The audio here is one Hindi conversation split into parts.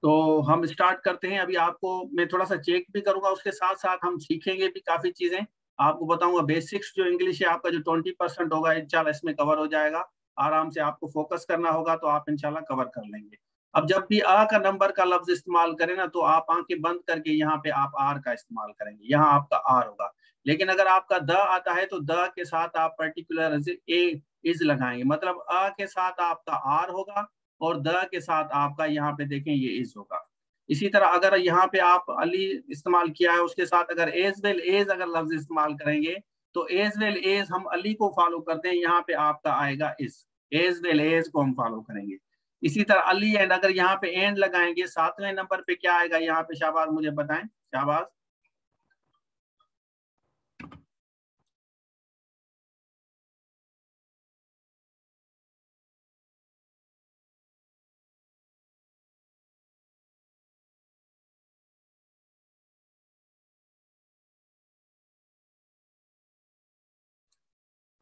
तो हम स्टार्ट करते हैं। अभी आपको मैं थोड़ा सा चेक भी करूंगा, उसके साथ साथ हम सीखेंगे भी काफी चीजें। आपको बताऊंगा बेसिक्स जो इंग्लिश है आपका जो 20% होगा इंशाल्लाह इसमें कवर हो जाएगा। आराम से आपको फोकस करना होगा तो आप इंशाल्लाह कवर कर लेंगे। अब जब भी आ का नंबर का लफ्ज इस्तेमाल करें ना, तो आप आंखें बंद करके यहाँ पे आप आर का इस्तेमाल करेंगे, यहाँ आपका आर होगा। लेकिन अगर आपका द आता है तो द के साथ आप पर्टिकुलर ए इज लगाएंगे, मतलब अ के साथ आपका आर होगा और द के साथ आपका यहाँ पे देखें ये इज होगा। इसी तरह अगर यहाँ पे आप अली इस्तेमाल किया है, उसके साथ अगर एज वेल एज अगर लफ्ज इस्तेमाल करेंगे तो एज वेल एज हम अली को फॉलो करते हैं, यहाँ पे आपका आएगा इज, एज वेल एज को हम फॉलो करेंगे। इसी तरह अली एंड अगर यहाँ पे एंड लगाएंगे 7वें नंबर पे क्या आएगा यहाँ पे, शाबाज मुझे बताएं, शाबाज।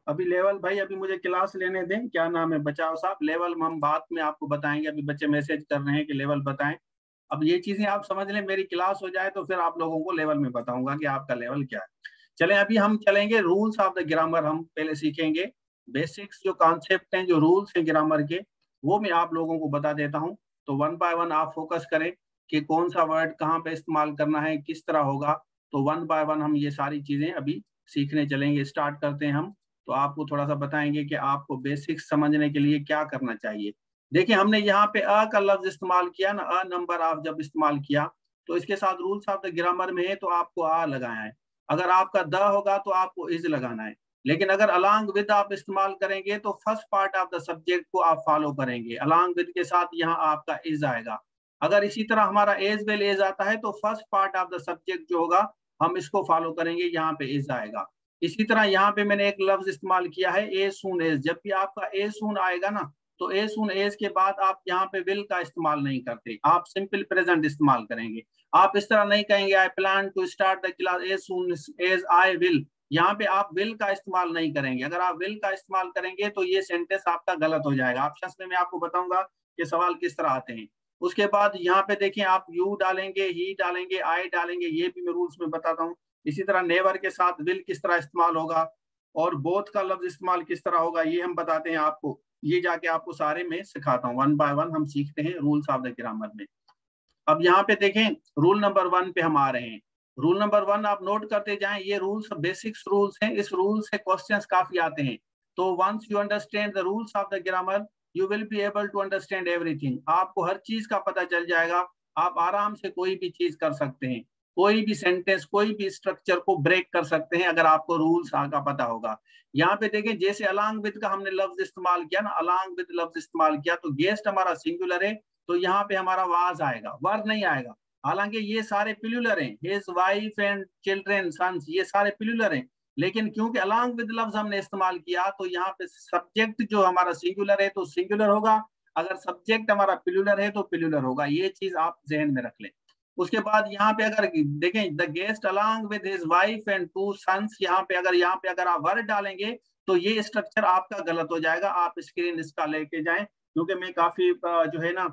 अभी लेवल भाई, अभी मुझे क्लास लेने दें, क्या नाम है बचाओ साहब, लेवल हम बाद में आपको बताएंगे, अभी बच्चे मैसेज कर रहे हैं कि लेवल बताएं। अब ये चीजें आप समझ लें, मेरी क्लास हो जाए तो फिर आप लोगों को लेवल में बताऊंगा कि आपका लेवल क्या है। चलें अभी हम चलेंगे रूल्स ऑफ द ग्रामर, हम पहले सीखेंगे बेसिक्स जो कॉन्सेप्ट हैं, जो रूल्स हैं ग्रामर के, वो मैं आप लोगों को बता देता हूँ। तो वन बाय वन आप फोकस करें कि कौन सा वर्ड कहाँ पे इस्तेमाल करना है, किस तरह होगा। तो वन बाय वन हम ये सारी चीजें अभी सीखने चलेंगे। स्टार्ट करते हैं हम, तो आपको थोड़ा सा बताएंगे कि आपको बेसिक्स समझने के लिए क्या करना चाहिए। देखिए हमने यहाँ पे अ का लफ्ज इस्तेमाल किया ना, अ नंबर ऑफ जब इस्तेमाल किया तो इसके साथ रूल्स ऑफ द ग्रामर में है तो आपको आ लगाना है। अगर आपका द होगा तो आपको इज लगाना है। लेकिन अगर अलोंग विद आप इस्तेमाल करेंगे तो first part of the subject को आप फॉलो करेंगे, अलोंग विद के साथ यहाँ आपका इज आएगा। अगर इसी तरह हमारा एज वेल एज आता है तो first part of the subject जो होगा हम इसको फॉलो करेंगे, यहाँ पे इज आएगा। इसी तरह यहाँ पे मैंने एक लफ्ज इस्तेमाल किया है ए सून एज, जब भी आपका ए सून आएगा ना तो ए सून एज के बाद आप यहाँ पे विल का इस्तेमाल नहीं करते, आप सिंपल प्रेजेंट इस्तेमाल करेंगे। आप इस तरह नहीं कहेंगे I plan to start the class as soon as I will, यहाँ पे आप विल का इस्तेमाल नहीं करेंगे। अगर आप विल का इस्तेमाल करेंगे तो ये सेंटेंस आपका गलत हो जाएगा। ऑप्शंस में मैं आपको बताऊंगा कि सवाल किस तरह आते हैं। उसके बाद यहाँ पे देखिए आप यू डालेंगे, ही डालेंगे, आई डालेंगे, ये भी मैं रूल्स में बताता हूँ। इसी तरह नेवर के साथ विल किस तरह इस्तेमाल होगा और बोथ का लफ्ज इस्तेमाल किस तरह होगा ये हम बताते हैं आपको। ये जाके आपको सारे में सिखाता हूँ, वन बाय वन हम सीखते हैं रूल्स ऑफ द ग्रामर में। अब यहाँ पे देखें रूल नंबर 1 पे हम आ रहे हैं। रूल नंबर 1 आप नोट करते जाएं, ये रूल्स बेसिक्स रूल्स हैं, इस रूल से क्वेश्चंस काफी आते हैं। तो once you understand the rules of the grammar you will be able to understand everything, आपको हर चीज का पता चल जाएगा। आप आराम से कोई भी चीज कर सकते हैं, कोई भी सेंटेंस कोई भी स्ट्रक्चर को ब्रेक कर सकते हैं अगर आपको रूल्स का पता होगा। यहाँ पे देखें जैसे अलोंग विद का हमने लफ्ज इस्तेमाल किया ना, अलोंग विद लफ्ज इस्तेमाल किया तो गेस्ट हमारा सिंगुलर है तो यहाँ पे हमारा वाज आएगा, वर नहीं आएगा। हालांकि ये सारे प्लूरल हैं, his wife and children sons, ये सारे प्लूरल हैं, लेकिन क्योंकि अलोंग विद लफ्ज हमने इस्तेमाल किया तो यहाँ पे सब्जेक्ट जो हमारा सिंगुलर है तो सिंगुलर होगा, अगर सब्जेक्ट हमारा प्लूरल है तो प्लूरल होगा। ये चीज आप जहन में रख लें। उसके बाद यहाँ पे अगर देखें the guest along with his wife and 2 sons, यहाँ पे अगर आप वर्ड डालेंगे तो ये स्ट्रक्चर आपका गलत हो जाएगा। आप स्क्रीन इसका लेके जाएं, क्योंकि मैं काफी जो है ना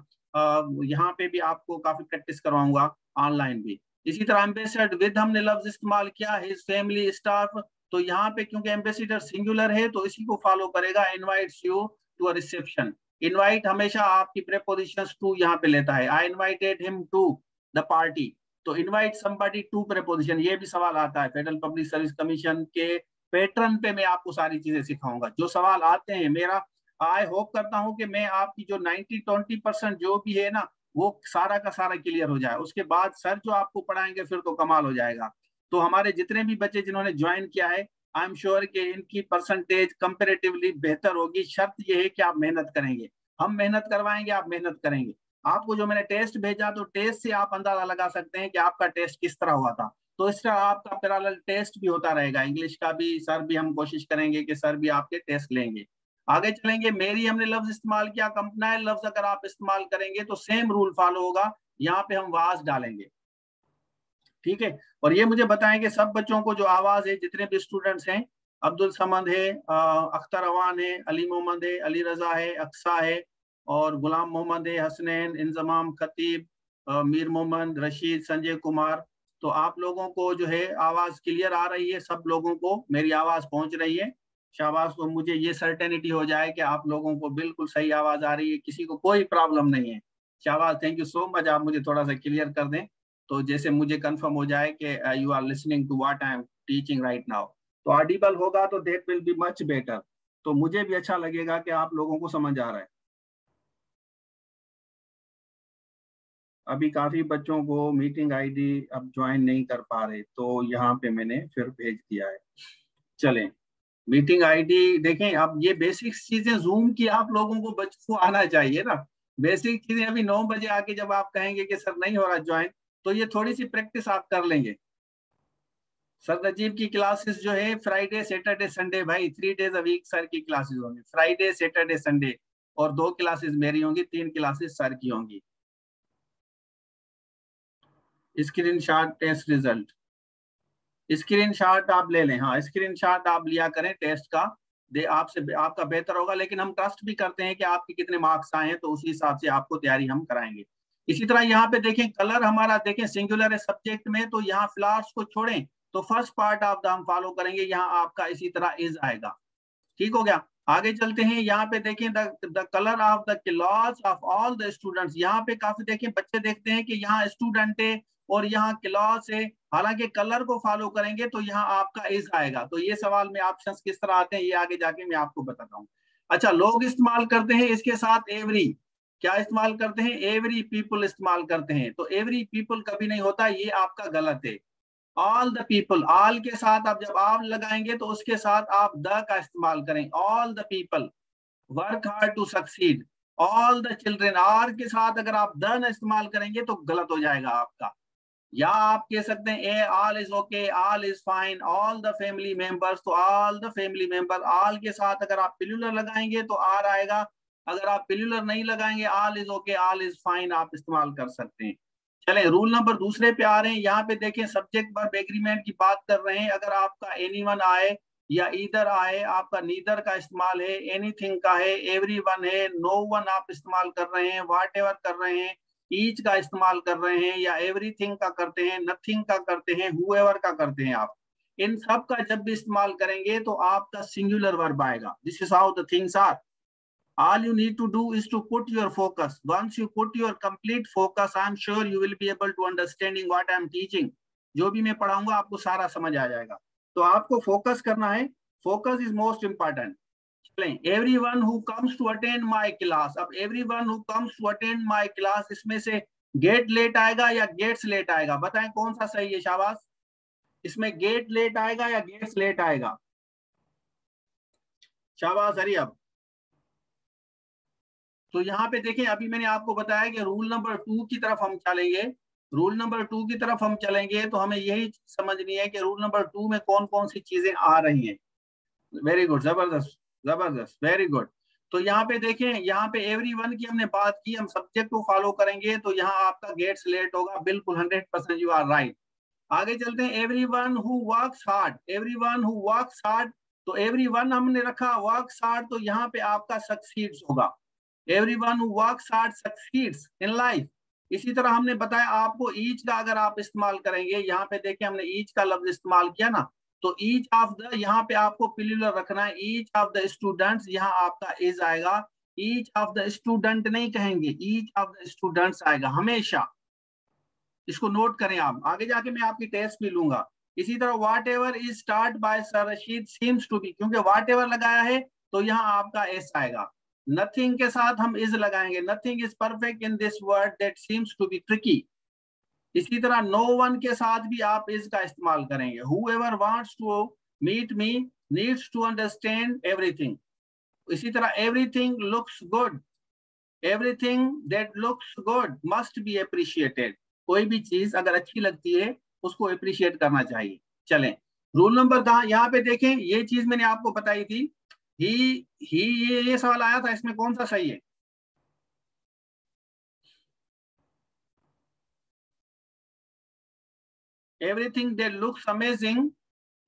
यहाँ पे भी आपको काफी प्रैक्टिस करवाऊंगा, ऑनलाइन भी। इसी तरह एम्बेसडर विद हमने लफ्ज इस्तेमाल किया, हिज फैमिली स्टाफ, तो यहाँ पे क्योंकि एम्बेसडर सिंगुलर है तो इसी को फॉलो करेगा, invites you to a reception. Invite हमेशा आपकी प्रेपोजिशंस टू यहाँ पे लेता है, I invited him to the party, तो इनवाइट समबडी टू प्रेपोजिशन, ये भी सवाल आता है फेडरल पब्लिक सर्विस कमीशन के पैटर्न पे। मैं आपको सारी चीजें सिखाऊंगा जो सवाल आते हैं। मेरा आई होप करता हूं कि मैं आपकी जो 90-20% जो भी है ना वो सारा का सारा क्लियर हो जाए, उसके बाद सर जो आपको पढ़ाएंगे फिर तो कमाल हो जाएगा। तो हमारे जितने भी बच्चे जिन्होंने ज्वाइन किया है आई एम श्योर कि इनकी परसेंटेज कंपेरेटिवली बेहतर होगी, शर्त ये है कि आप मेहनत करेंगे। हम मेहनत करवाएंगे, आप मेहनत करेंगे। आपको जो मैंने टेस्ट भेजा तो टेस्ट से आप अंदाजा लगा सकते हैं कि आपका टेस्ट किस तरह हुआ था। तो इस तरह आपका पैरेलल टेस्ट भी होता रहेगा, इंग्लिश का भी सर भी हम कोशिश करेंगे कि सर भी आपके टेस्ट लेंगे। आगे चलेंगे, मेरी हमने लफ्ज इस्तेमाल किया, कंपनाइल लफ्ज अगर आप इस्तेमाल करेंगे तो सेम रूल फॉलो होगा, यहाँ पे हम वाज डालेंगे, ठीक है। और ये मुझे बताएं कि सब बच्चों को जो आवाज है, जितने भी स्टूडेंट्स हैं, अब्दुल समद है, अख्तर अवान है, अली मोहम्मद है, अली रजा है, अक्सा है और गुलाम मोहम्मद है, हसनैन, इंजमाम खतीब, मीर मोहम्मद, रशीद, संजय कुमार। तो आप लोगों को जो है आवाज क्लियर आ रही है, सब लोगों को मेरी आवाज पहुंच रही है? शाबाश। तो मुझे ये सर्टेनिटी हो जाए कि आप लोगों को बिल्कुल सही आवाज आ रही है, किसी को कोई प्रॉब्लम नहीं है। शाबाश, थैंक यू सो मच। आप मुझे थोड़ा सा क्लियर कर दें तो जैसे मुझे कंफर्म हो जाए कि you are listening to what I am teaching right now. तो ऑडिबल होगा तो that will be much better, तो मुझे भी अच्छा लगेगा कि आप लोगों को समझ आ रहा है। अभी काफी बच्चों को मीटिंग आईडी अब ज्वाइन नहीं कर पा रहे, तो यहाँ पे मैंने फिर भेज दिया है। चलें, मीटिंग आईडी देखें। अब ये बेसिक चीजें जूम की आप लोगों को बच्चों को आना चाहिए ना। बेसिक चीजें अभी 9 बजे आके जब आप कहेंगे कि सर नहीं हो रहा ज्वाइन, तो ये थोड़ी सी प्रैक्टिस आप कर लेंगे। सर नजीब की क्लासेस जो है फ्राइडे सैटरडे संडे, भाई 3 डेज अ वीक सर की क्लासेस होंगी, फ्राइडे सैटरडे संडे। और 2 क्लासेस मेरी होंगी, 3 क्लासेस सर की होंगी। Screenshot test result, screenshot आप ले लें। हाँ, स्क्रीन शॉट आप लिया करें टेस्ट का, दे आपसे आपका बेहतर होगा। लेकिन हम ट्रस्ट भी करते हैं कि आपके कितने मार्क्स आए हैं, तो उसी हिसाब से आपको तैयारी हम कराएंगे। इसी तरह यहाँ पे देखें, कलर हमारा देखें सिंगुलर है सब्जेक्ट में, तो यहाँ फ्लावर्स को छोड़ें तो फर्स्ट पार्ट ऑफ द हम फॉलो करेंगे। यहाँ आपका इसी तरह इज आएगा। ठीक हो गया। आगे चलते हैं। यहाँ पे देखें the colour of the class of all the students. यहाँ पे काफी देखें बच्चे देखते हैं कि यहाँ स्टूडेंट है और यहाँ क्लास है, हालांकि कलर को फॉलो करेंगे तो यहाँ आपका इज आएगा। तो ये सवाल में ऑप्शंस किस तरह आते हैं ये आगे जाके मैं आपको बताता हूँ। अच्छा, लोग इस्तेमाल करते हैं इसके साथ एवरी। क्या इस्तेमाल करते हैं? एवरी पीपल इस्तेमाल करते हैं। तो एवरी पीपल कभी नहीं होता, ये आपका गलत है। ऑल द पीपल, ऑल के साथ आप जब ऑल लगाएंगे तो उसके साथ आप द का इस्तेमाल करें। All the people work hard to succeed. All the children, are के साथ अगर आप द न इस्तेमाल करेंगे तो गलत हो जाएगा आपका। या आप कह सकते हैं a all is okay, all is fine, all the family members. तो all the family member, all के साथ अगर आप पिलुलर लगाएंगे तो आर आएगा। अगर आप पिलुलर नहीं लगाएंगे, all is okay, all is fine आप इस्तेमाल कर सकते हैं। चलें, रूल नंबर दूसरे पे आ रहे हैं। यहाँ पे देखें, सब्जेक्ट वर्ब एग्रीमेंट की बात कर रहे हैं। अगर आपका एनीवन आए या इधर आए, आपका नीदर का इस्तेमाल है, एनीथिंग का है, एवरीवन है, नो वन आप इस्तेमाल कर रहे हैं, व्हाट एवर कर रहे हैं, ईच का इस्तेमाल कर रहे हैं, या एवरीथिंग का करते हैं, नथिंग का करते हैं, हुएवर का करते हैं। आप इन सब का जब भी इस्तेमाल करेंगे तो आपका सिंगुलर वर्ब आएगा। This is how the things are. All you need to do is to put your focus. Once you put your complete focus, I'm sure you will be able to understanding what I'm teaching. जो भी मैं पढ़ाऊंगा आपको सारा समझ आ जाएगा। तो आपको फोकस करना है, फोकस इज मोस्ट इंपॉर्टेंट। चलें, everyone who comes to attend my class. अब everyone who comes to attend my class, इसमें से गेट लेट आएगा या गेट्स लेट आएगा? बताएं कौन सा सही है? शाबाश। इसमें गेट लेट आएगा या गेट्स लेट आएगा? शाबाश। हरी अब तो यहाँ पे देखें, अभी मैंने आपको बताया कि रूल नंबर 2 की तरफ हम चलेंगे। रूल नंबर 2 की तरफ हम चलेंगे तो हमें यही समझनी है कि रूल नंबर 2 में कौन कौन सी चीजें आ रही हैं। वेरी गुड, जबरदस्त जबरदस्त, वेरी गुड। तो यहाँ पे देखें, यहाँ पे एवरीवन की हमने बात की, हम सब्जेक्ट को फॉलो करेंगे तो यहाँ आपका गेट्स लेट होगा। बिल्कुल 100% यू आर राइट। आगे चलते हैं। Everyone who works hard, everyone who works hard. तो एवरीवन हमने रखा वर्क्स हार्ड, तो यहाँ पे आपका सक्सीड्स होगा। Everyone who works hard succeeds in life. इसी तरह हमने बताया आपको ईच का अगर आप इस्तेमाल करेंगे, यहाँ पे देखें हमने ईच का लफ्ज इस्तेमाल किया ना, तो ईच ऑफ द यहाँ पे आपको प्लूरल रखना है। ईच ऑफ द स्टूडेंट्स, यहाँ आपका इज आएगा। ईच ऑफ द स्टूडेंट नहीं कहेंगे, ईच ऑफ द स्टूडेंट्स आएगा हमेशा। इसको नोट करें आप, आगे जाके मैं आपकी टेस्ट भी लूंगा। इसी तरह whatever is start by sir Rashid seems to be, क्योंकि व्हाट एवर लगाया है तो यहाँ आपका एस आएगा। नथिंग के साथ हम इज लगाएंगे। Nothing is perfect in this word that seems to be tricky. इसी तरह नो वन के साथ भी आप इज का इस्तेमाल करेंगे। Whoever wants to meet me needs to understand everything. इसी तरह everything looks good, everything that looks good must be appreciated. कोई भी चीज अगर अच्छी लगती है उसको अप्रिशिएट करना चाहिए। चलें, रूल नंबर कहा यहाँ पे देखें, ये चीज मैंने आपको बताई थी। ही ही ये सवाल आया था, इसमें कौन सा सही है? Everything that looks amazing.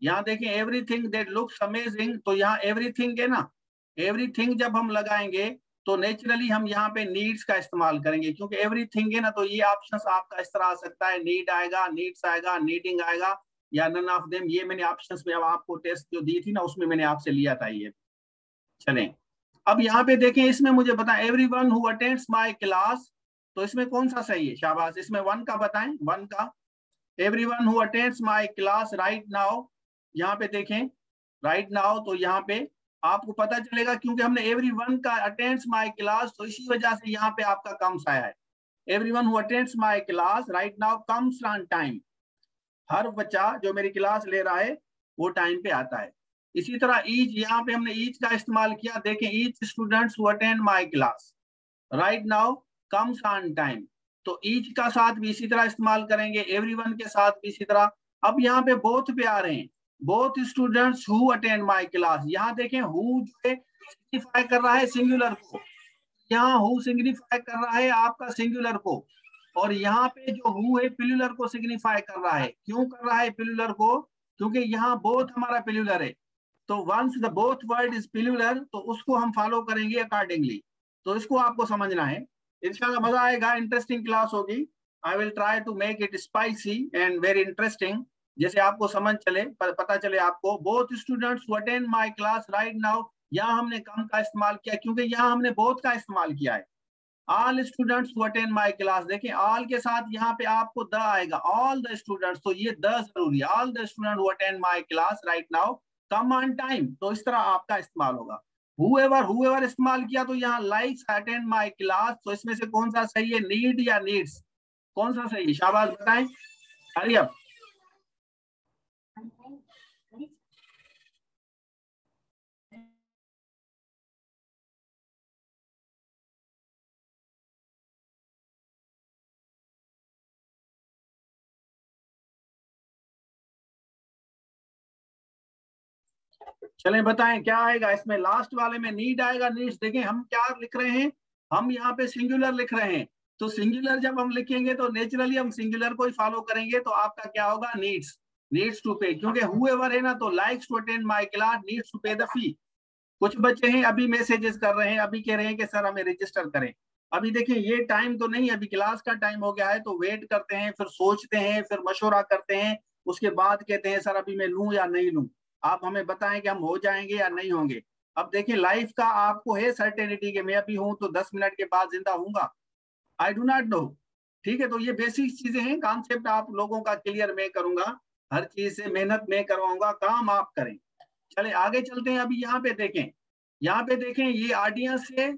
यहाँ देखें, एवरीथिंग दैट लुक्स अमेजिंग, तो यहाँ एवरीथिंग है ना। एवरीथिंग जब हम लगाएंगे तो नेचुरली हम यहाँ पे नीड्स का इस्तेमाल करेंगे, क्योंकि एवरीथिंग है ना, तो ये ऑप्शंस आपका इस तरह आ सकता है, नीड आएगा, नीड्स आएगा, नीडिंग आएगा, या नन ऑफ देम। ये मैंने ऑप्शंस में अब आपको टेस्ट जो दी थी ना, उसमें मैंने आपसे लिया था ये। चलें, अब यहाँ पे देखें, इसमें मुझे बताएं, everyone who attends my class, तो इसमें कौन सा सही है? शाबाश, इसमें वन का बताएं, वन का। Everyone who attends my class right now, यहाँ पे देखें राइट नाउ, तो यहाँ पे आपको पता चलेगा, क्योंकि हमने एवरीवन का अटेंड्स माय क्लास, तो इसी वजह से यहाँ पे आपका कम्स आया है। Everyone who attends my class right now comes on time, हर बच्चा जो मेरी क्लास ले रहा है वो टाइम पे आता है। इसी तरह ईच, यहाँ पे हमने ईच का इस्तेमाल किया, देखें each students who attend my class right now comes on time, तो ईच का साथ भी इसी तरह इस्तेमाल करेंगे, एवरीवन के साथ भी इसी तरह। अब यहाँ पे बोथ पे आ रहे हैं, both students who attend my class, यहाँ देखें हु जो है सिग्निफाई कर रहा है सिंगुलर को, यहाँ हु सिग्निफाई कर रहा है आपका सिंगुलर को, और यहाँ पे जो हु है प्लूरल को सिग्निफाई कर रहा है। क्यों कर रहा है प्लूरल को? क्योंकि यहाँ बोथ हमारा प्लूरल है, तो once the both word is plural, तो उसको हम फॉलो करेंगे अकॉर्डिंगली। तो इसको आपको समझना है, इंशाल्लाह मजा आएगा, इंटरेस्टिंग क्लास होगी। I will try to make it spicy and very interesting, जैसे आपको समझ चले, पता चले आपको। Both students who attend my class right now, यहाँ हमने कम का इस्तेमाल किया क्योंकि यहाँ हमने बोथ का इस्तेमाल किया है। All students who attend my class, देखिए ऑल के साथ यहाँ पे आपको द आएगा, ऑल द स्टूडेंट्स, तो ये द जरूरी है। All the student who attend my class right now come on time, तो इस तरह आपका इस्तेमाल होगा। whoever इस्तेमाल किया, तो यहाँ लाइक्स अटेंड माय क्लास, तो इसमें से कौन सा सही है, नीड या नीड्स, कौन सा सही है? शाबाश बताएं, हरी अब। चलें बताएं क्या आएगा इसमें, लास्ट वाले में नीड आएगा, नीड्स। देखें हम क्या लिख रहे हैं, हम यहाँ पे सिंगुलर लिख रहे हैं, तो सिंगुलर जब हम लिखेंगे तो नेचुरली हम सिंगुलर को ही फॉलो करेंगे, तो आपका क्या होगा, नीड्स, नीड्स टू पे, क्योंकि whoever है ना, तो likes to attend my class needs to pay the fee. कुछ बच्चे हैं अभी मैसेजेस कर रहे हैं, अभी कह रहे हैं कि सर हमें रजिस्टर करें। अभी देखिए ये टाइम तो नहीं, अभी क्लास का टाइम हो गया है, तो वेट करते हैं, फिर सोचते हैं, फिर मशवरा करते हैं, उसके बाद कहते हैं सर अभी मैं लूं या नहीं लूं, आप हमें बताएं कि हम हो जाएंगे या नहीं होंगे। अब देखिए लाइफ का आपको है सर्टेनिटी कि मैं अभी हूं तो 10 मिनट के बाद जिंदा हूंगा, आई डू नॉट नो। ठीक है, तो ये बेसिक चीजें हैं, कॉन्सेप्ट आप लोगों का क्लियर मैं करूंगा, हर चीज से मेहनत मैं करवाऊंगा, काम आप करें। चले आगे चलते हैं। अभी यहाँ पे देखें, यहाँ पे देखें, ये ऑडियंस है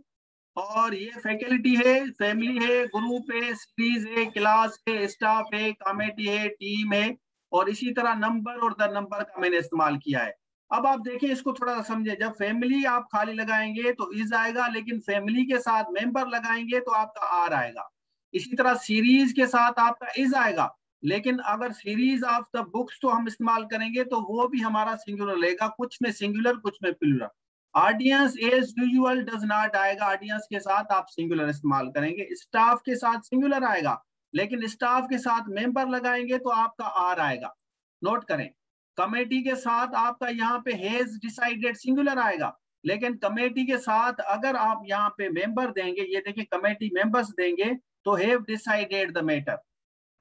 और ये फैकल्टी है, फैमिली है, ग्रुप है, सीरीज है, क्लास है, स्टाफ है, कमेटी है, टीम है, और इसी तरह नंबर और द नंबर का मैंने इस्तेमाल किया है। अब आप देखें इसको थोड़ा सा समझे, जब फैमिली आप खाली लगाएंगे तो इज आएगा, लेकिन फैमिली के साथ मेंबर लगाएंगे तो आपका आर आएगा। इसी तरह सीरीज के साथ आपका इज आएगा, लेकिन अगर सीरीज ऑफ द बुक्स तो हम इस्तेमाल करेंगे तो वो भी हमारा सिंगुलर लेगा, कुछ में सिंगुलर कुछ में plural. Audience as usual does not आएगा, ऑडियंस के साथ आप सिंगुलर इस्तेमाल करेंगे। स्टाफ के साथ सिंगुलर आएगा, लेकिन स्टाफ के साथ मेंबर लगाएंगे तो आपका आर आएगा, नोट करें। कमेटी के साथ आपका यहाँ पे हैज डिसाइडेड सिंगुलर आएगा, लेकिन कमेटी के साथ अगर आप यहाँ पे मेंबर देंगे, ये देखिए कमेटी मेंबर्स देंगे, तो have decided the matter.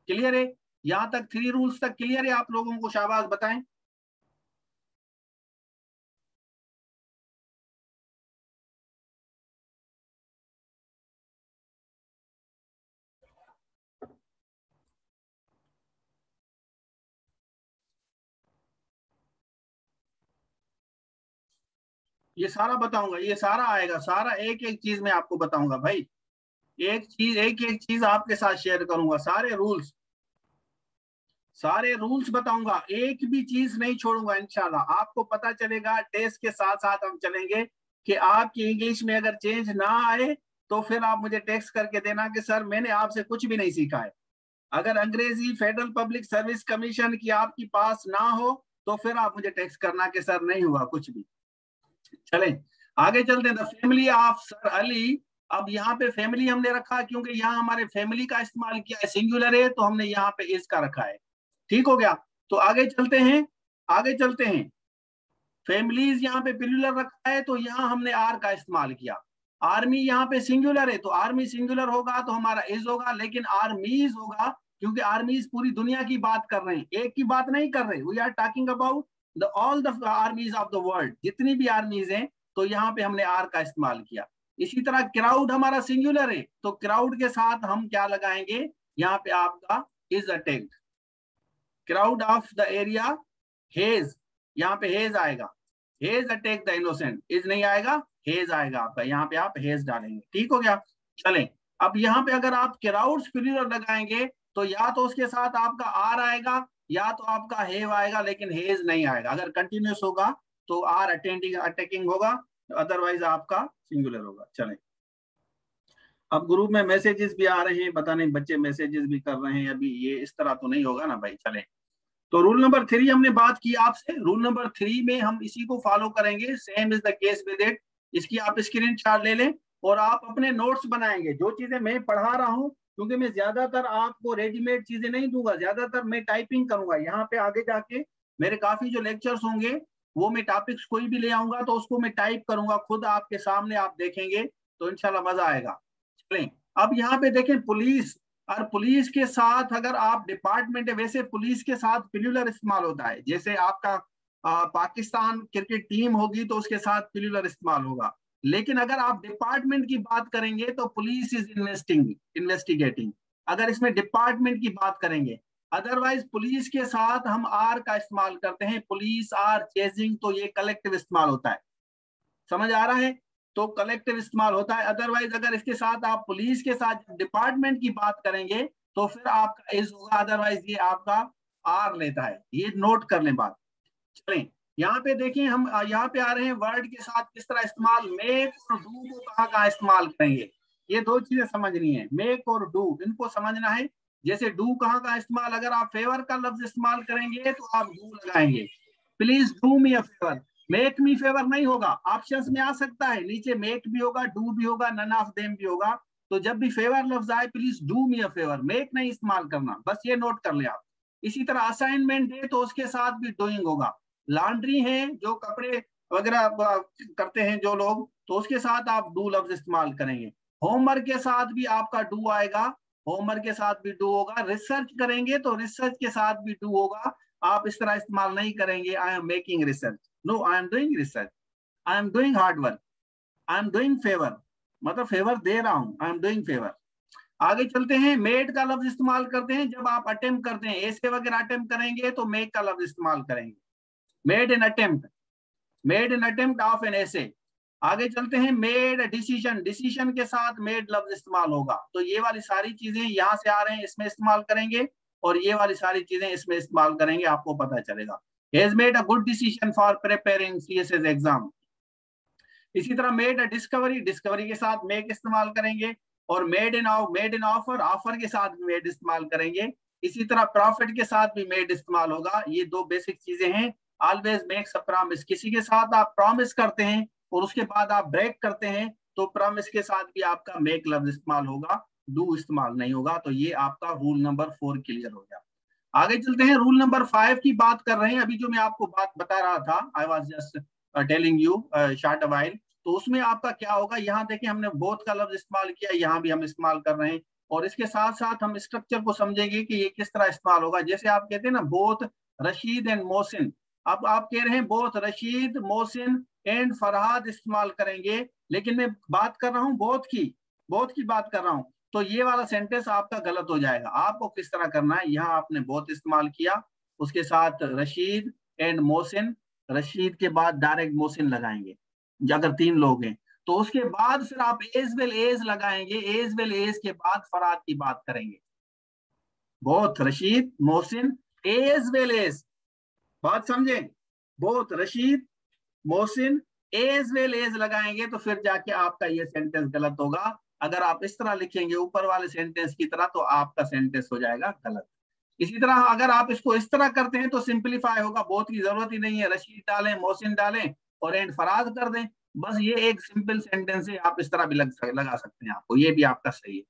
Clear है? यहां तक 3 रूल्स तक क्लियर है आप लोगों को? शाबाश बताएं। ये सारा बताऊंगा, ये सारा आएगा, सारा एक एक चीज मैं आपको बताऊंगा भाई, एक एक चीज आपके साथ शेयर करूंगा, सारे रूल्स बताऊंगा, एक भी चीज नहीं छोड़ूंगा इंशाल्लाह। आपको पता चलेगा, टेस्ट के साथ साथ हम चलेंगे कि आपकी इंग्लिश में अगर चेंज ना आए तो फिर आप मुझे टेक्स्ट करके देना कि सर मैंने आपसे कुछ भी नहीं सीखा है। अगर अंग्रेजी फेडरल पब्लिक सर्विस कमीशन की आपकी पास ना हो तो फिर आप मुझे टेक्स्ट करना कि सर नहीं हुआ कुछ भी। चलें आगे चलते हैं। फैमिली ऑफ सर अली, अब यहाँ पे फैमिली हमने रखा क्योंकि यहाँ हमारे फैमिली का इस्तेमाल किया है, सिंगुलर है, तो हमने यहाँ पे इज का रखा है। ठीक हो गया? तो आगे चलते हैं, आगे चलते हैं। फैमिलीज यहाँ पे प्लूरल रखा है, तो यहाँ हमने आर का इस्तेमाल किया। आर्मी यहाँ पे सिंगुलर है, तो आर्मी सिंगुलर होगा तो हमारा इज होगा, लेकिन आर्मीज होगा क्योंकि आर्मीज पूरी दुनिया की बात कर रहे हैं, एक की बात नहीं कर रहे। We are talking about the all the armies of the world, जितनी भी आर्मीज हैं, तो यहाँ पे हमने आर का इस्तेमाल किया। इसी तरह क्राउड हमारा सिंगुलर है, तो क्राउड के साथ हम क्या लगाएंगे, यहाँ पे आपका is attacked. Crowd of the area hedge, यहाँ पे हेज आएगा, hedge attack the innocent, is नहीं आएगा, हेज आएगा आपका, यहाँ पे आप हेज डालेंगे। ठीक हो गया। चलें, अब यहाँ पे अगर आप क्राउड्स प्लूरल लगाएंगे तो या तो उसके साथ आपका आर आएगा या तो आपका हेव आएगा, लेकिन हेज नहीं आएगा। अगर कंटिन्यूस होगा तो आर अटेंडिंग अटैकिंग होगा, अदरवाइज आपका सिंगुलर होगा। चलें, अब ग्रुप में मैसेजेस भी आ रहे हैं, पता नहीं बच्चे मैसेजेस भी कर रहे हैं अभी, ये इस तरह तो नहीं होगा ना भाई। चलें, तो रूल नंबर 3 हमने बात की आपसे, रूल नंबर 3 में हम इसी को फॉलो करेंगे, same is the case with it. इसकी आप स्क्रीन शॉट ले लें और आप अपने नोट्स बनाएंगे। जो चीजें मैं पढ़ा रहा हूं, क्योंकि मैं ज्यादातर आपको रेडीमेड चीजें नहीं दूंगा, ज्यादातर मैं टाइपिंग करूंगा। यहाँ पे आगे जाके मेरे काफी जो लेक्चर्स होंगे वो मैं टॉपिक्स कोई भी ले आऊंगा तो उसको मैं टाइप करूंगा खुद आपके सामने, आप देखेंगे तो इंशाल्लाह मजा आएगा। चलें, अब यहाँ पे देखें पुलिस, और पुलिस के साथ अगर आप डिपार्टमेंट है, वैसे पुलिस के साथ प्लूरल इस्तेमाल होता है। जैसे आपका पाकिस्तान क्रिकेट टीम होगी तो उसके साथ प्लूरल इस्तेमाल होगा, लेकिन अगर आप डिपार्टमेंट की बात करेंगे तो पुलिस इज इन्वेस्टिगेटिंग, अगर इसमें डिपार्टमेंट की बात करेंगे। अदरवाइज पुलिस के साथ हम आर का इस्तेमाल करते हैं, पुलिस आर चेजिंग, तो ये कलेक्टिव इस्तेमाल होता है। समझ आ रहा है, तो कलेक्टिव इस्तेमाल होता है। अदरवाइज अगर इसके साथ आप पुलिस के साथ डिपार्टमेंट की बात करेंगे तो फिर आपका इज होगा, अदरवाइज ये आपका आर लेता है। ये नोट कर लें बात। चलें, यहाँ पे देखिए, हम यहाँ पे आ रहे हैं वर्ड के साथ किस तरह इस्तेमाल, मेक और डू को कहाँ कहाँ इस्तेमाल करेंगे। ये दो चीजें समझनी है, मेक और डू, इनको समझना है। जैसे डू कहाँ कहाँ इस्तेमाल, अगर आप फेवर का लफ्ज इस्तेमाल करेंगे तो आप डू लगाएंगे, please do me a favour. Make me favour नहीं होगा, ऑप्शंस में आ सकता है, नीचे मेक भी होगा, डू भी होगा, नन ऑफ देम भी होगा। तो जब भी फेवर लफ्ज आए please do me a favour, make नहीं इस्तेमाल करना, बस ये नोट कर ले आप। इसी तरह असाइनमेंट दे तो उसके साथ भी डूइंग होगा। लॉन्ड्री है, जो कपड़े वगैरह करते हैं जो लोग, तो उसके साथ आप डू लफ्ज इस्तेमाल करेंगे। होमवर्क के साथ भी आपका डू आएगा, होमवर्क के साथ भी डू होगा। रिसर्च करेंगे तो रिसर्च के साथ भी डू होगा। आप इस तरह इस्तेमाल नहीं करेंगे I am making research, no I am doing research, I am doing hard work, I am doing favour, मतलब फेवर दे रहा हूं, आई एम डूइंग फेवर। आगे चलते हैं, मेड का लफ्ज इस्तेमाल करते हैं जब आप अटेम्प्ट करते हैं, ऐसे वगैरह अटेम्प्ट करेंगे तो मेक का लफ्ज इस्तेमाल करेंगे, made an attempt, made an attempt of an ऐसे। आगे चलते हैं, मेड डिसीजन, डिसीजन के साथ मेड लफ्ज इस्तेमाल होगा। तो ये वाली सारी चीजें यहाँ से आ रहे हैं, इसमें इस्तेमाल करेंगे, और ये वाली सारी चीजें इसमें इस्तेमाल करेंगे, आपको पता चलेगा। Has made a good decision for preparing CSS exam. इसी तरह मेड अ डिस्कवरी, डिस्कवरी के साथ मेक इस्तेमाल करेंगे, और मेड इन ऑफर, ऑफर के साथ भी मेड इस्तेमाल करेंगे। इसी तरह प्रॉफिट के साथ भी मेड इस्तेमाल होगा। ये दो बेसिक चीजें हैं। ऑलवेज मेक्स अ प्रॉमिस, किसी के साथ आप प्रॉमिस करते हैं और उसके बाद आप ब्रेक करते हैं तो प्रॉमिस के साथ भी आपका मेक लफ्ज इस्तेमाल होगा, डू इस्तेमाल नहीं होगा। तो ये आपका रूल नंबर 4 क्लियर हो गया। आगे चलते हैं, रूल नंबर 5 की बात कर रहे हैं। अभी जो मैं आपको बात बता रहा था, I was just telling you short while, तो उसमें आपका क्या होगा, यहाँ देखिए हमने बोथ का लफ्ज इस्तेमाल किया, यहाँ भी हम इस्तेमाल कर रहे हैं, और इसके साथ साथ हम स्ट्रक्चर को समझेंगे कि ये किस तरह इस्तेमाल होगा। जैसे आप कहते हैं ना, बोथ रशीद एंड मोहसिन, अब आप कह रहे हैं बोथ रशीद, मोहसिन एंड फरहाद इस्तेमाल करेंगे, लेकिन मैं बात कर रहा हूँ बोथ की बात कर रहा हूँ, तो ये वाला सेंटेंस आपका गलत हो जाएगा। आपको किस तरह करना है, यहाँ आपने बोथ इस्तेमाल किया, उसके साथ रशीद एंड मोहसिन, रशीद के बाद डायरेक्ट मोहसिन लगाएंगे अगर 3 लोग हैं, तो उसके बाद फिर आप एज वेल एज लगाएंगे, एज वेल एज के बाद फरहाद की बात करेंगे। Both Rashid Mohsin as well as, बात समझे, both Rashid Mohsin as well as लगाएंगे तो फिर जाके आपका ये सेंटेंस गलत होगा। अगर आप इस तरह लिखेंगे ऊपर वाले सेंटेंस की तरह तो आपका सेंटेंस हो जाएगा गलत। इसी तरह अगर आप इसको इस तरह करते हैं तो सिंप्लीफाई होगा, बहुत की जरूरत ही नहीं है, रशीद डालें, मोहसिन डालें और एंड फराज कर दें, बस ये एक सिंपल सेंटेंस है। आप इस तरह भी लगा सकते हैं, आपको ये भी आपका सही है।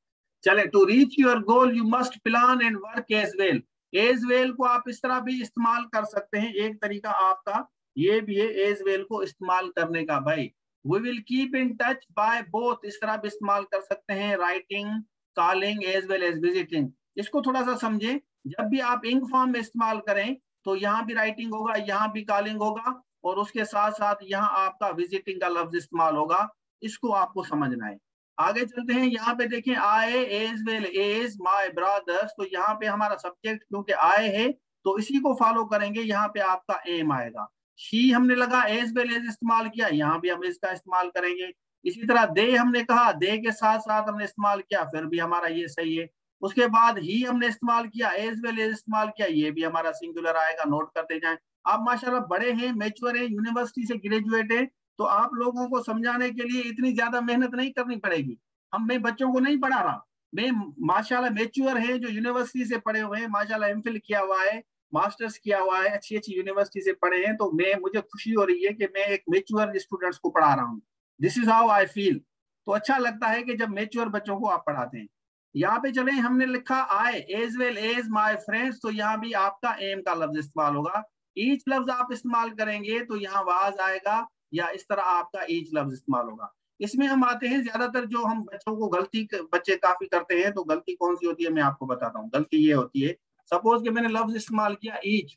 चले, to reach your goal you must plan and work as well, as well को आप इस तरह भी इस्तेमाल कर सकते हैं, एक तरीका आपका ये भी है एज वेल को इस्तेमाल करने का भाई। We will keep in touch by both, इस तरह भी इस्तेमाल कर सकते हैं, writing, calling as well as visiting. इसको थोड़ा सा समझें, जब भी आप इंक फॉर्म में इस्तेमाल करें तो यहाँ भी राइटिंग होगा, यहाँ भी कॉलिंग होगा, और उसके साथ साथ यहाँ आपका विजिटिंग का लफ्ज इस्तेमाल होगा। इसको आपको समझना है। आगे चलते हैं, यहाँ पे देखें, I as well as my brothers, तो यहाँ पे हमारा सब्जेक्ट क्योंकि आई है तो इसी को फॉलो करेंगे, यहाँ पे आपका एम आएगा। शी हमने लगा एज वेल एज इस्तेमाल किया, यहाँ भी हम इसका इस्तेमाल करेंगे। इसी तरह दे हमने कहा, दे के साथ साथ हमने इस्तेमाल किया, फिर भी हमारा ये सही है। उसके बाद ही हमने इस्तेमाल किया, एज वेल एज इस्तेमाल किया, ये भी हमारा सिंगुलर आएगा, नोट करते जाएं। आप माशाल्लाह बड़े हैं, मैच्योर हैं, यूनिवर्सिटी से ग्रेजुएट हैं, तो आप लोगों को समझाने के लिए इतनी ज्यादा मेहनत नहीं करनी पड़ेगी। मैं बच्चों को नहीं पढ़ा रहा, मैं माशाल्लाह मैच्योर है, जो यूनिवर्सिटी से पढ़े हुए हैं, माशाल्लाह एमफिल किया हुआ है, मास्टर्स किया हुआ है, अच्छी अच्छी यूनिवर्सिटी से पढ़े हैं, तो मुझे खुशी हो रही है कि मैं एक मैच्योर स्टूडेंट्स को पढ़ा रहा हूँ। This is how I feel. तो अच्छा लगता है कि जब मैच्योर बच्चों को आप पढ़ाते हैं। यहाँ पे चले, हमने लिखा I as well as my friends, तो यहाँ भी आपका एम का लफ्ज इस्तेमाल होगा। ईच लफ्ज आप इस्तेमाल करेंगे तो यहाँ वाज आएगा, या इस तरह आपका ईच लफ्ज इस्तेमाल होगा। इसमें हम आते हैं, ज्यादातर जो हम बच्चों को गलती बच्चे काफी करते हैं, तो गलती कौन सी होती है मैं आपको बताता हूँ। गलती ये होती है, सपोज कि मैंने लफ्ज इस्तेमाल किया each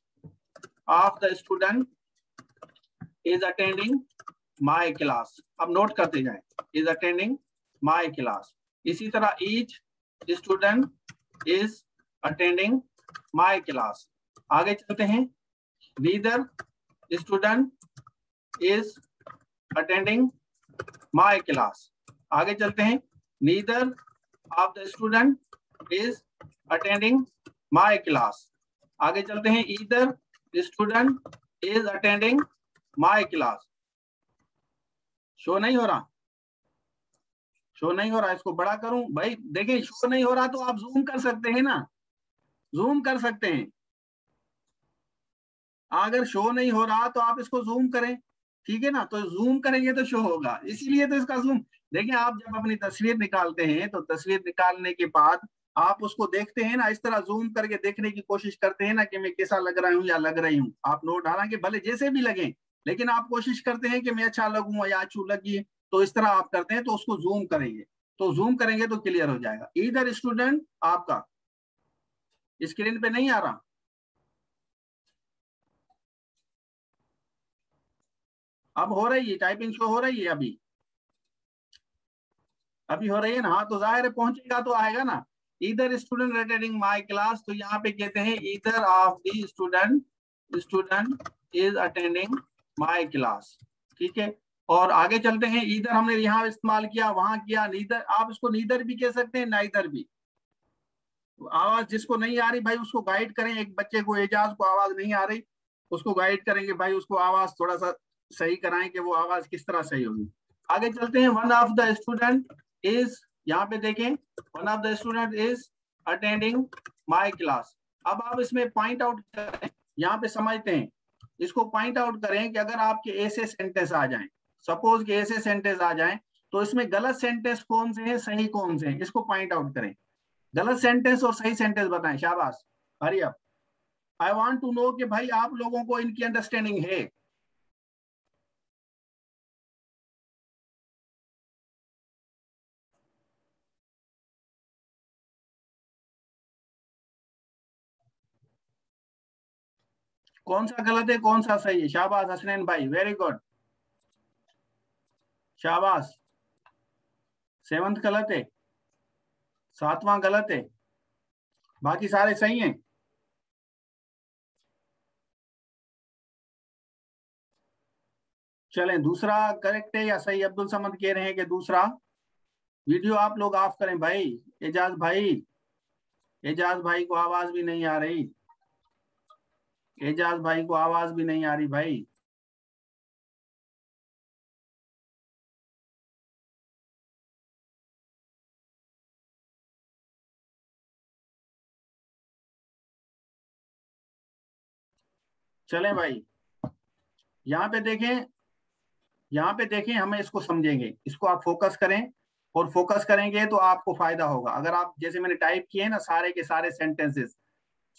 of the student is attending my class. अब नोट करते जाएं, इज अटेंडिंग माई क्लास। इसी तरह each student is attending my class. आगे चलते हैं, neither student is attending my class. आगे चलते हैं, neither of the student is attending my class. आगे चलते हैं, either student is attending my class. Show नहीं हो रहा, शो नहीं हो रहा, इसको बड़ा करूं भाई? देखिए शो नहीं हो रहा तो आप जूम कर सकते हैं ना, जूम कर सकते हैं। अगर शो नहीं हो रहा तो आप इसको जूम करें, ठीक है ना, तो जूम करेंगे तो शो होगा, इसीलिए तो इसका जूम। देखिए आप जब अपनी तस्वीर निकालते हैं तो तस्वीर निकालने के बाद आप उसको देखते हैं ना, इस तरह जूम करके देखने की कोशिश करते हैं ना कि मैं कैसा लग रहा हूँ या लग रही हूँ। आप नोट, हालांकि भले जैसे भी लगे, लेकिन आप कोशिश करते हैं कि मैं अच्छा लगूं या अच्छू लगी, तो इस तरह आप करते हैं, तो उसको जूम करेंगे, तो जूम करेंगे तो क्लियर हो जाएगा। इधर स्टूडेंट आपका स्क्रीन पे नहीं आ रहा, अब हो रही है टाइपिंग, शो हो रही है अभी, अभी हो रही है ना? हाँ, तो जाहिर है पहुंचेगा तो आएगा ना। इधर स्टूडेंट अटेंडिंग माय क्लास, तो यहाँ पे कहते हैं इधर of the student is attending my class, ठीक है। और आगे चलते हैं, इधर हमने यहाँ इस्तेमाल किया, वहां किया, नीदर, आप इसको नीदर भी कह सकते हैं, नाइदर भी। आवाज जिसको नहीं आ रही भाई उसको गाइड करें, एक बच्चे को, एजाज को आवाज नहीं आ रही, उसको गाइड करेंगे भाई, उसको आवाज थोड़ा सा सही कराएं कि वो आवाज किस तरह सही होगी। आगे चलते हैं, one of the student is, यहाँ पे देखें, one of the student is attending my class. अब आप इसमें पॉइंट आउट करें, यहाँ पे समझते हैं, इसको पॉइंट आउट करें कि अगर आपके ऐसे सेंटेंस आ जाएं, सपोज के ऐसे सेंटेंस आ जाएं, तो इसमें गलत सेंटेंस कौन से हैं, सही कौन से हैं, इसको पॉइंट आउट करें। गलत सेंटेंस और सही सेंटेंस बताएं, शाबाश, hurry up. I want to know कि भाई आप लोगों को इनकी अंडरस्टैंडिंग है। कौन सा गलत है, कौन सा सही है? शाबाश हसनैन भाई, वेरी गुड, शाबाश। सेवंथ गलत है, सातवां गलत है, बाकी सारे सही हैं। चलें, दूसरा करेक्ट है या सही? अब्दुल समद कह रहे हैं कि दूसरा। वीडियो आप लोग ऑफ करें भाई। एजाज भाई, एजाज भाई को आवाज भी नहीं आ रही, एजाज भाई को आवाज भी नहीं आ रही भाई। चलें भाई, यहाँ पे देखें, यहाँ पे देखें, हमें इसको समझेंगे, इसको आप फोकस करें, और फोकस करेंगे तो आपको फायदा होगा। अगर आप, जैसे मैंने टाइप किए हैं ना सारे के सारे सेंटेंसेस,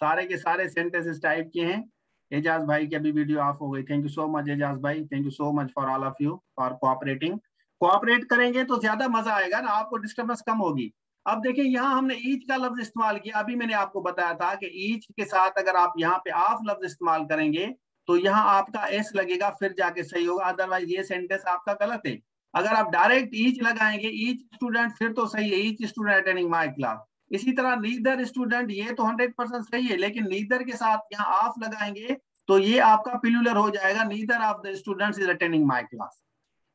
सारे के सारे सेंटेंसेस टाइप किए हैं, एजाज भाई की अभी वीडियो ऑफ हो गई। Thank you so much Ejaz भाई, thank you so much for all of you for cooperating. Cooperate करेंगे तो ज्यादा मजा आएगा ना, आपको डिस्टर्बेंस कम होगी। अब देखिए यहाँ हमने ईच का लफ्ज इस्तेमाल किया, अभी मैंने आपको बताया था कि ईच के साथ अगर आप यहाँ पे ऑफ लफ्ज इस्तेमाल करेंगे तो यहाँ आपका एस लगेगा, फिर जाके सही होगा, अदरवाइज ये सेंटेंस आपका गलत है। अगर आप डायरेक्ट ईच लगाएंगे, ईच स्टूडेंट, फिर तो सही है, each student attending my class. इसी तरह नीदर स्टूडेंट, ये तो 100% सही है, लेकिन नीदर के साथ यहाँ ऑफ लगाएंगे तो ये आपका पिलुलर हो जाएगा, neither of the students is attending my class.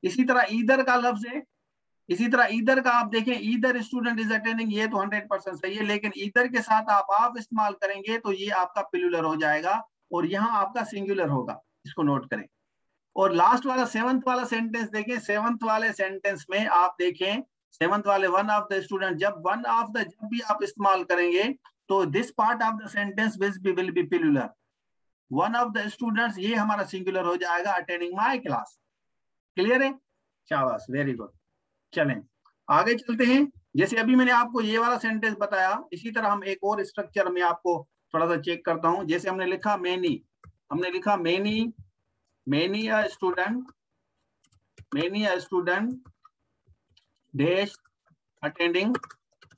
इसी तरह ईदर का लफ्ज है, इसी तरह ईदर का आप देखें, ईदर स्टूडेंट इज अटेंडिंग, ये तो 100% सही है, लेकिन ईदर के साथ आप ऑफ इस्तेमाल करेंगे तो ये आपका पिलुलर हो जाएगा और यहाँ आपका सिंगुलर होगा, इसको नोट करें। और लास्ट वाला सेवंथ वाला सेंटेंस देखें, सेवंथ वाले सेंटेंस में आप देखें, सेवंथ वाले वन ऑफ द स्टूडेंट, जब वन ऑफ द जब भी आप इस्तेमाल करेंगे तो this part of the sentence will be plural. One of the students ये हमारा सिंगुलर हो जाएगा, अटेंडिंग माय क्लास। क्लियर है? शाबाश, वेरी गुड। चलें आगे चलते हैं। जैसे अभी मैंने आपको ये वाला सेंटेंस बताया, इसी तरह हम एक और स्ट्रक्चर में आपको थोड़ा सा चेक करता हूं। जैसे हमने लिखा मेनी, हमने लिखा many, many a student dash attending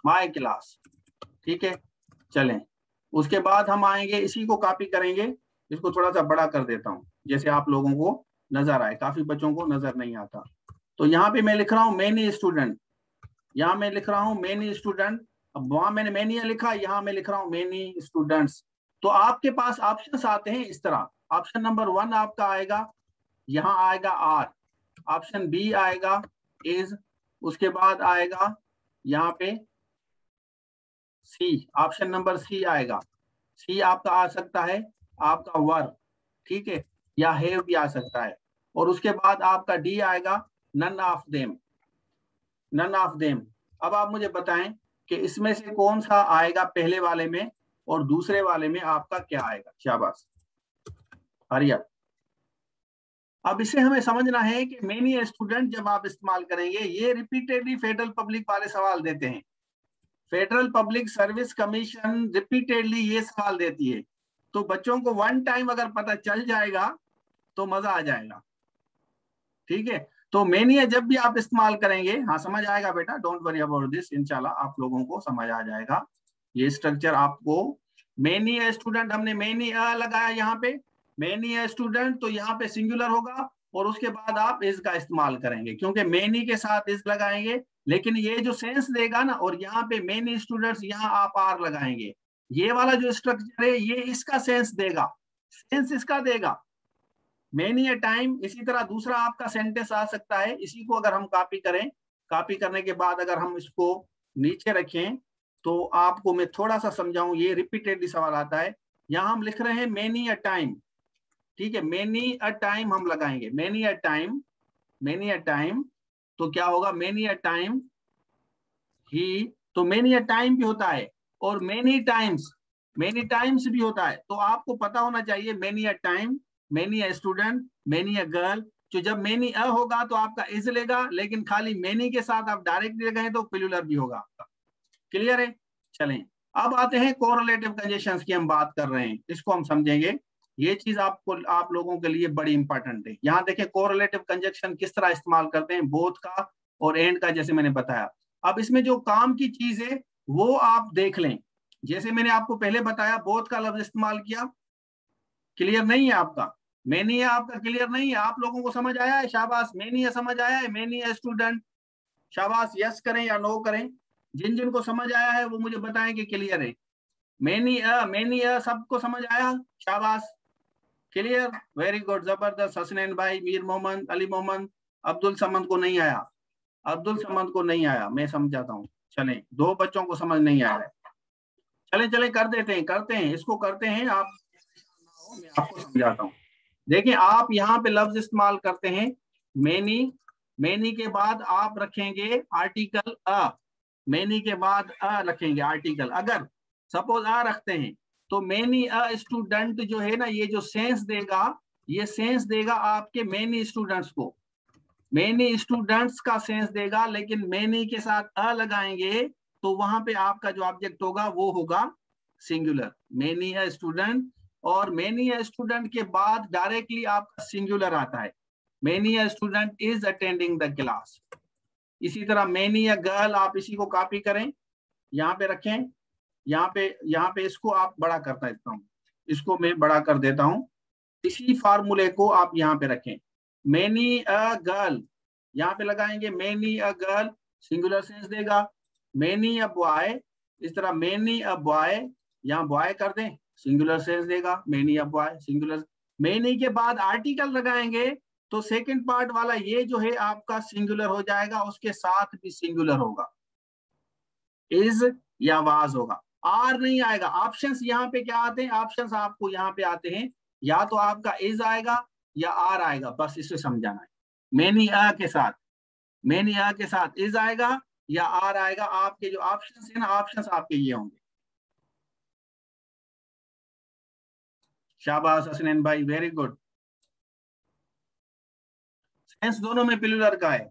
my class. ठीक है, चलें उसके बाद हम आएंगे, इसी को कॉपी करेंगे, इसको थोड़ा सा बड़ा कर देता हूं जैसे आप लोगों को नजर आए, काफी बच्चों को नजर नहीं आता। तो यहाँ पे मैं लिख रहा हूँ मेनी स्टूडेंट, यहाँ मैं लिख रहा हूँ मेनी स्टूडेंट, अब वहां मैंने मेनी लिखा, यहाँ मैं लिख रहा हूँ मेनी स्टूडेंट्स। तो आपके पास ऑप्शंस आते हैं इस तरह, ऑप्शन नंबर 1 आपका आएगा, यहाँ आएगा आर, ऑप्शन बी आएगा इज, उसके बाद आएगा यहाँ पे सी, ऑप्शन नंबर सी आएगा। सी आपका आ सकता है आपका वर, ठीक है, या हैव भी आ सकता है। और उसके बाद आपका डी आएगा none of them, none of them. अब आप मुझे बताएं कि इसमें से कौन सा आएगा पहले वाले में और दूसरे वाले में आपका क्या आएगा। शाबाश, हरिया। अब इसे हमें समझना है कि मेनी स्टूडेंट जब आप इस्तेमाल करेंगे, ये रिपीटेडली फेडरल पब्लिक वाले सवाल देते हैं, federal public service commission repeatedly ये सवाल देती है। तो बच्चों को वन टाइम अगर पता चल जाएगा तो मजा आ जाएगा। ठीक है, तो मेनी जब भी आप इस्तेमाल करेंगे, हाँ समझ आएगा बेटा, डोंट वरी अबाउट दिस, इंशाल्लाह आप लोगों को समझ आ जाएगा ये स्ट्रक्चर आपको। मेनी स्टूडेंट, हमने मेनी लगाया यहाँ पे, मेनी स्टूडेंट, तो यहाँ पे सिंगुलर होगा और उसके बाद आप इज का इस्तेमाल करेंगे, क्योंकि मेनी के साथ इज लगाएंगे, लेकिन ये जो सेंस देगा ना, और यहाँ पे मेनी स्टूडेंट्स, यहाँ आप आर लगाएंगे, ये वाला जो स्ट्रक्चर है ये इसका सेंस देगा, सेंस इसका देगा, मेनी अ टाइम। इसी तरह दूसरा आपका सेंटेंस आ सकता है, इसी को अगर हम कॉपी करें, कॉपी करने के बाद अगर हम इसको नीचे रखें तो आपको मैं थोड़ा सा समझाऊं, ये रिपीटेडली सवाल आता है। यहां हम लिख रहे हैं मेनी अ टाइम, ठीक है, मेनी अ टाइम हम लगाएंगे, many a time, many a time, तो क्या होगा, मेनी अ टाइम ही, तो मेनी अ टाइम भी होता है और मेनी टाइम्स भी होता है। तो आपको पता होना चाहिए many a time, many a student, many a girl. तो जब मेनी अ होगा तो आपका इज लेगा, लेकिन खाली मेनी के साथ आप डायरेक्ट लगाएं तो पिलुलर भी होगा आपका। क्लियर है? चलें अब आते हैं कोरिलेटिव कंजक्शंस की हम बात कर रहे हैं, इसको हम समझेंगे। ये चीज आपको, आप लोगों के लिए बड़ी इंपॉर्टेंट है। यहाँ देखें कोरिलेटिव कंजक्शन किस तरह इस्तेमाल करते हैं, बोथ का और एंड का, जैसे मैंने बताया। अब इसमें जो काम की चीज है वो आप देख लें, जैसे मैंने आपको पहले बताया, बोथ का लफ्ज इस्तेमाल किया, क्लियर नहीं है आपका, मेनी है आपका क्लियर नहीं है, आप लोगों को समझ आया है? शाबाश, मेनी है समझ आया है, मेनी है स्टूडेंट, शाबाश, यस करें या नो करें। जिन जिन को समझ आया है वो मुझे बताएं कि क्लियर है। मेनी सबको समझ आया? शाबाश, क्लियर, वेरी गुड, जबरदस्त। हसनैन भाई, मीर मोहम्मद, अली मोहम्मद, अब्दुल समद को नहीं आया, अब्दुल समद को नहीं आया, मैं समझाता हूँ। चलें, 2 बच्चों को समझ नहीं आया है, चलें चलें कर देते हैं, करते हैं इसको, करते हैं आप, मैं आपको समझाता हूँ। देखिए आप यहाँ पे लफ्ज इस्तेमाल करते हैं मेनी, मेनी के बाद आप रखेंगे आर्टिकल अ, मेनी के बाद अ रखेंगे आर्टिकल। अगर सपोज अ रखते हैं तो मेनी अ स्टूडेंट जो है ना, ये जो सेंस देगा, ये सेंस देगा आपके मेनी स्टूडेंट्स को, मेनी स्टूडेंट्स का सेंस देगा, लेकिन मेनी के साथ अ लगाएंगे तो वहां पे आपका जो ऑब्जेक्ट होगा वो होगा सिंगुलर, मेनी अ स्टूडेंट, और मेनी अ स्टूडेंट के बाद डायरेक्टली आपका सिंगुलर आता है, many a student is attending the class. इसी तरह मेनी अ गर्ल, आप इसी को कॉपी करें, यहाँ पे रखें, यहाँ पे इसको आप बड़ा करता देता हूँ, इसको मैं बड़ा कर देता हूँ। इसी फार्मूले को आप यहाँ पे रखें, मेनी अ गर्ल, यहाँ पे लगाएंगे many a girl, singular sense देगा। मेनी अ बॉय, इस तरह मेनी अ बॉय, यहाँ बॉय कर दें, सिंगुलर सेंस देगा, many a boy singular. Many के बाद आर्टिकल लगाएंगे तो सेकंड पार्ट वाला ये जो है आपका सिंगुलर हो जाएगा, उसके साथ भी सिंगुलर होगा, इज या वाज होगा, आर नहीं आएगा। ऑप्शंस यहाँ पे क्या आते हैं, ऑप्शंस आपको यहाँ पे आते हैं, या तो आपका इज आएगा या आर आएगा, बस इसे समझाना है। मेनी अ के साथ, मेनी अ के साथ इज आएगा या आर आएगा, आपके जो ऑप्शंस है ना, ऑप्शंस आपके ये होंगे। शाबाश हसनैन भाई, वेरी गुड। सेंस दोनों में पिलुलर का है,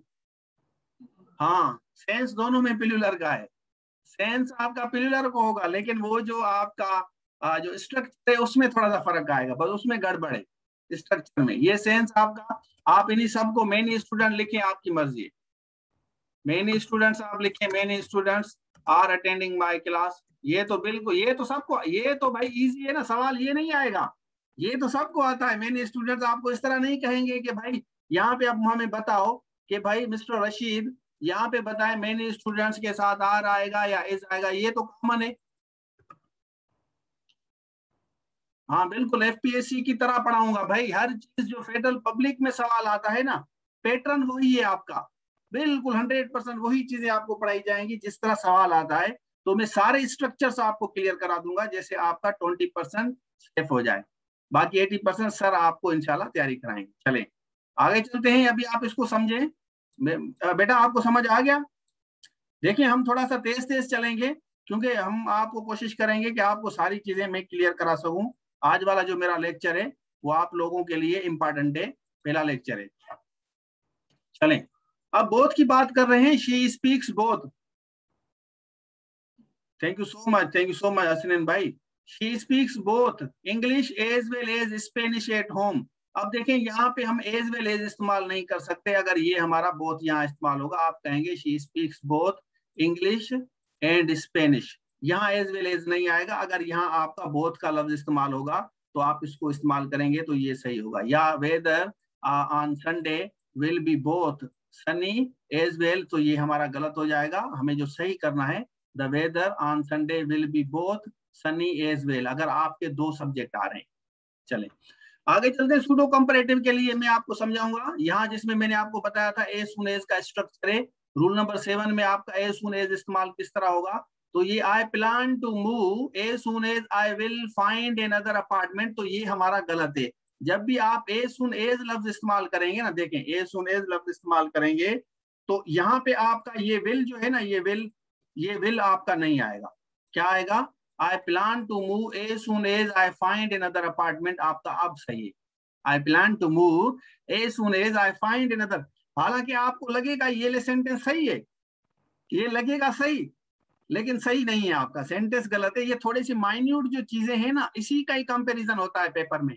हाँ सेंस दोनों में पिलुलर का है। सेंस आपका पिलुलर को होगा, लेकिन वो जो आपका जो स्ट्रक्चर है उसमें थोड़ा सा फर्क आएगा, बस उसमें गड़बड़ है स्ट्रक्चर में। ये सेंस आपका, आप इन्हीं सबको मेनी स्टूडेंट लिखें, आपकी मर्जी है। मेनी स्टूडेंट्स आप लिखें, many students are attending my class. ये तो बिल्कुल, ये तो सबको, ये तो भाई इजी है ना, सवाल ये नहीं आएगा, ये तो सबको आता है। मेनी स्टूडेंट्स आपको इस तरह नहीं कहेंगे कि भाई यहाँ पे अब हमें बताओ कि भाई मिस्टर रशीद यहाँ पे बताएं मेनी स्टूडेंट्स के साथ आर आएगा या इज आएगा, ये तो कॉमन है। हाँ बिल्कुल, एफपीएससी की तरह पढ़ाऊंगा भाई, हर चीज जो फेडरल पब्लिक में सवाल आता है ना, पैटर्न वही है आपका, बिल्कुल 100% वही चीजें आपको पढ़ाई जाएंगी जिस तरह सवाल आता है। तो मैं सारे स्ट्रक्चर्स आपको क्लियर करा दूंगा, जैसे आपका 20% सेफ हो जाए, बाकी 80% सर आपको इंशाल्लाह तैयारी कराएंगे। चले आगे चलते हैं, अभी आप इसको समझें। बेटा आपको समझ आ गया? देखिए हम थोड़ा सा तेज तेज चलेंगे, क्योंकि हम आपको कोशिश करेंगे कि आपको सारी चीजें मैं क्लियर करा सकूं। आज वाला जो मेरा लेक्चर है वो आप लोगों के लिए इंपॉर्टेंट है, पहला लेक्चर है। चलें, अब बोथ की बात कर रहे हैं, she speaks both. Thank you so much, thank you so much Hasnain भाई। She speaks both English as well as Spanish at home. अब देखें यहाँ पे हम एज वेल एज इस्तेमाल नहीं कर सकते, अगर ये हमारा बोथ यहाँ इस्तेमाल होगा, आप कहेंगे she speaks both English and Spanish. यहाँ एज वेल एज नहीं आएगा, अगर यहाँ आपका बोथ का लफ्ज इस्तेमाल होगा तो आप इसको इस्तेमाल करेंगे तो ये सही होगा। या weather on Sunday will be both sunny as well, तो ये हमारा गलत हो जाएगा, हमें जो सही करना है the weather on Sunday will be both sunny as well, अगर आपके दो सब्जेक्ट आ रहे हैं। चले आगे चलते हैं, सूडो कंपैरेटिव के लिए मैं आपको समझाऊंगा। यहाँ जिसमें मैंने आपको बताया था एज सून एज का स्ट्रक्चर है, रूल नंबर 7 में आपका एज सून एज इस्तेमाल किस तरह होगा। तो ये I plan to move as soon as I will find another apartment, तो ये हमारा गलत है। जब भी आप एज सून एज लफ्ज इस्तेमाल करेंगे ना, देखें एज सून एज लफ्ज इस्तेमाल करेंगे तो यहाँ पे आपका ये विल जो है ना, ये विल आपका नहीं आएगा। क्या आएगा? I plan to move as soon as I find another apartment, आपका अब सही है। I plan to move as soon as I find another. हालांकि आपको लगेगा ये सेंटेंस सही है, ये लगेगा सही, लेकिन सही नहीं है, आपका सेंटेंस गलत है। ये थोड़ी सी माइन्यूट जो चीजें हैं ना, इसी का ही कंपैरिजन होता है पेपर में।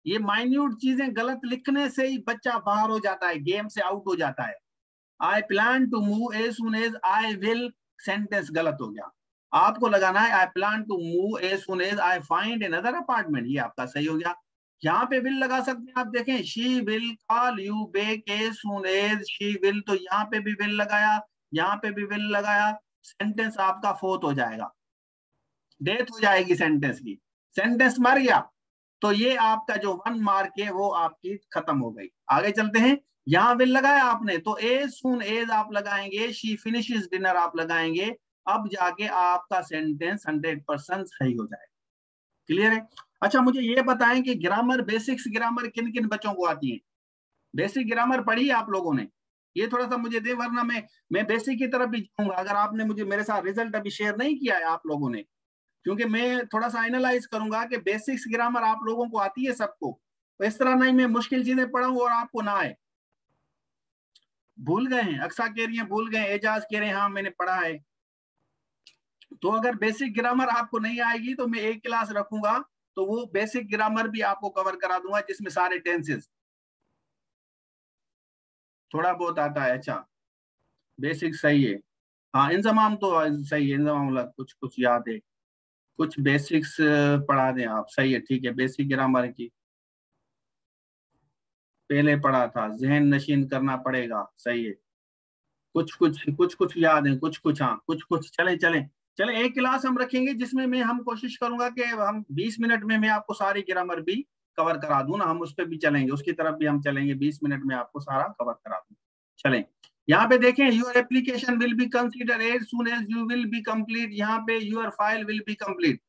ये माइन्यूट चीजें गलत लिखने से ही बच्चा बाहर हो जाता है, गेम से आउट हो जाता है। I plan to move as soon as I will, sentence गलत हो गया। आपको लगाना है I plan to move as soon as I find another apartment, ये आपका सही हो गया। यहाँ पे विल लगा सकते हैं आप, देखें she will call you back as soon as she will, तो यहाँ पे भी विल लगाया, यहाँ पे भी विल लगाया, सेंटेंस आपका फोर्थ हो जाएगा, डेथ हो जाएगी सेंटेंस की, सेंटेंस मर गया। तो ये आपका जो 1 मार्क है वो आपकी खत्म हो गई। आगे चलते हैं, यहां विल लगाया आपने तो एज सून एज आप लगाएंगे, शी फिनिशेस डिनर आप लगाएंगे, अब जाके आपका सेंटेंस 100% सही हो जाएगा। क्लियर है? अच्छा मुझे ये बताएं कि ग्रामर, बेसिक्स ग्रामर किन किन बच्चों को आती है? बेसिक ग्रामर पढ़ी है आप लोगों ने? ये थोड़ा सा मुझे दे, वरना मैं बेसिक की तरफ भी जाऊंगा, अगर आपने मुझे मेरे साथ रिजल्ट अभी शेयर नहीं किया है आप लोगों ने, क्योंकि मैं थोड़ा सा एनालाइज करूंगा कि बेसिक्स ग्रामर आप लोगों को आती है सबको, तो इस तरह नहीं मैं मुश्किल चीजें पढ़ाऊं और आपको ना आए। भूल गए हैं? अक्सा कह रही है भूल गए, एजाज कह रहे हैं हाँ मैंने पढ़ा है। तो अगर बेसिक ग्रामर आपको नहीं आएगी तो मैं एक क्लास रखूंगा, तो वो बेसिक ग्रामर भी आपको कवर करा दूंगा जिसमें सारे टेंसेस थोड़ा बहुत आता है। अच्छा, बेसिक सही है। हाँ, इंजमाम तो सही है, इंजमाम कुछ कुछ याद है, कुछ बेसिक्स पढ़ा दें आप, सही है, ठीक है। बेसिक ग्रामर की पहले पढ़ा था, जहन नशीन करना पड़ेगा, सही है। कुछ कुछ याद है, कुछ कुछ, हाँ कुछ कुछ। चले चले चले, एक क्लास हम रखेंगे जिसमें मैं हम कोशिश करूंगा कि हम 20 मिनट में मैं आपको सारी ग्रामर भी कवर करा दूं ना, हम उस पर भी चलेंगे, उसकी तरफ भी हम चलेंगे, 20 मिनट में आपको सारा कवर करा दूं। चलें, यहाँ पे देखें, your application will be consider as soon as you will be complete, यहाँ पे your file will be complete.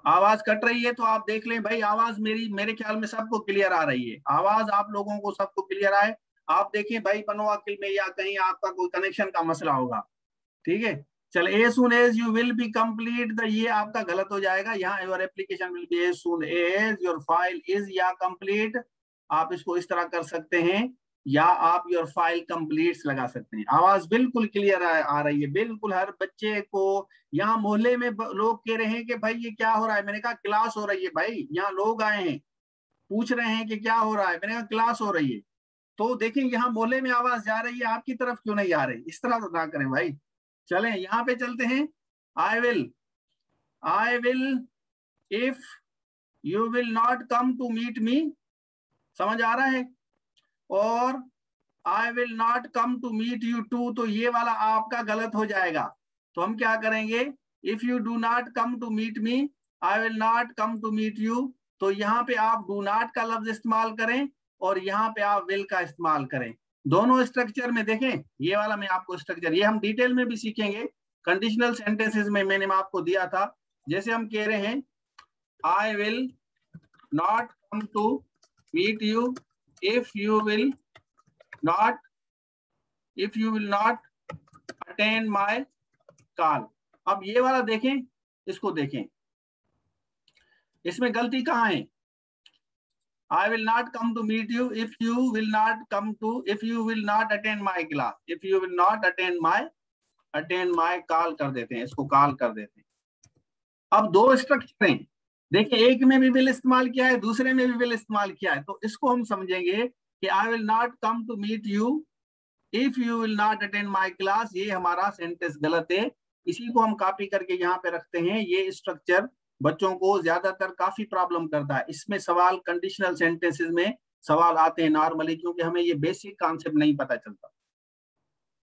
आवाज कट रही है तो आप देख लें भाई, आवाज मेरे ख्याल में सबको क्लियर आ रही है, आवाज आप लोगों को सबको क्लियर आए। आप देखें भाई, पनवाकिल में या कहीं आपका कोई कनेक्शन का मसला होगा, ठीक है। चल, as soon as you will be complete the, ये आपका गलत हो जाएगा, यहाँ your application will be as soon as your file is या कंप्लीट। आप इसको इस तरह कर सकते हैं, या आप योर फाइल कंप्लीट्स लगा सकते हैं। आवाज बिल्कुल क्लियर आ रही है, बिल्कुल हर बच्चे को। यहाँ मोहल्ले में लोग कह रहे हैं कि भाई ये क्या हो रहा है, मैंने कहा क्लास हो रही है भाई, यहाँ लोग आए हैं पूछ रहे हैं कि क्या हो रहा है, मैंने कहा क्लास हो रही है। तो देखें, यहाँ मोहल्ले में आवाज जा रही है, आपकी तरफ क्यों नहीं आ रही, इस तरह तो ना करें भाई। चलें, यहाँ पे चलते हैं। I will if you will not come to meet me, समझ आ रहा है? और I will not come to meet you too, तो ये वाला आपका गलत हो जाएगा। तो हम क्या करेंगे, if you do not come to meet me, I will not come to meet you, तो यहाँ पे आप डू नॉट का लफ्ज इस्तेमाल करें और यहाँ पे आप विल का इस्तेमाल करें। दोनों स्ट्रक्चर में देखें, ये वाला मैं आपको स्ट्रक्चर, ये हम डिटेल में भी सीखेंगे, कंडीशनल सेंटेंसेस में मैंने आपको दिया था। जैसे हम कह रहे हैं, I will not come to meet you if you will not attend my call. अब ये वाला देखें, इसको देखें, इसमें गलती कहाँ है? I will not come to meet you if you will not attend my class, if you will not attend my call कर देते हैं, इसको कॉल कर देते हैं। अब दो स्ट्रक्चर हैं, देखिए, एक में भी विल इस्तेमाल किया है, दूसरे में भी विल इस्तेमाल किया है, तो इसको हम समझेंगे कि I will not come to meet you if you will not attend my class, ये हमारा सेंटेंस गलत है। इसी को हम कॉपी करके यहाँ पे रखते हैं। ये स्ट्रक्चर बच्चों को ज्यादातर काफी प्रॉब्लम करता है, इसमें सवाल कंडीशनल सेंटेंसेस में सवाल आते हैं नॉर्मली, क्योंकि हमें ये बेसिक कॉन्सेप्ट नहीं पता चलता।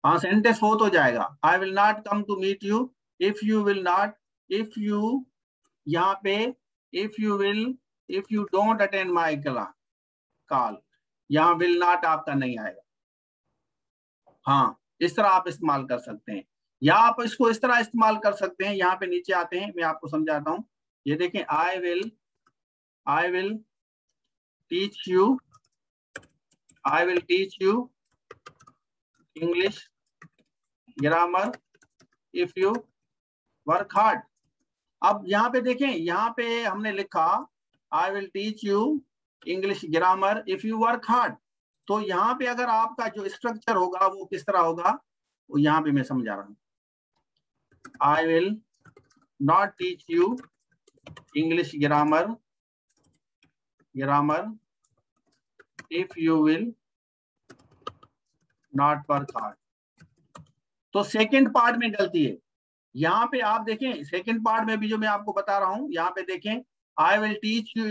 हाँ, सेंटेंस वो तो जाएगा, I will not come to meet you if you will not, if you, यहाँ पे if you don't attend my call, यहाँ विल नॉट आपका नहीं आएगा। हाँ, इस तरह आप इस्तेमाल कर सकते हैं, या आप इसको इस तरह इस्तेमाल कर सकते हैं। यहाँ पे नीचे आते हैं, मैं आपको समझाता हूँ। ये देखें, I will teach you English grammar if you work hard. अब यहाँ पे देखें, यहाँ पे हमने लिखा I will teach you English grammar if you work hard. तो यहाँ पे अगर आपका जो स्ट्रक्चर होगा वो किस तरह होगा, वो यहाँ पे मैं समझा रहा हूँ। आई will not teach you English grammar if you will not work hard. तो सेकेंड पार्ट में गलती है, यहाँ पे आप देखें, सेकेंड पार्ट में भी जो मैं आपको बता रहा हूँ, यहाँ पे देखें, I will teach you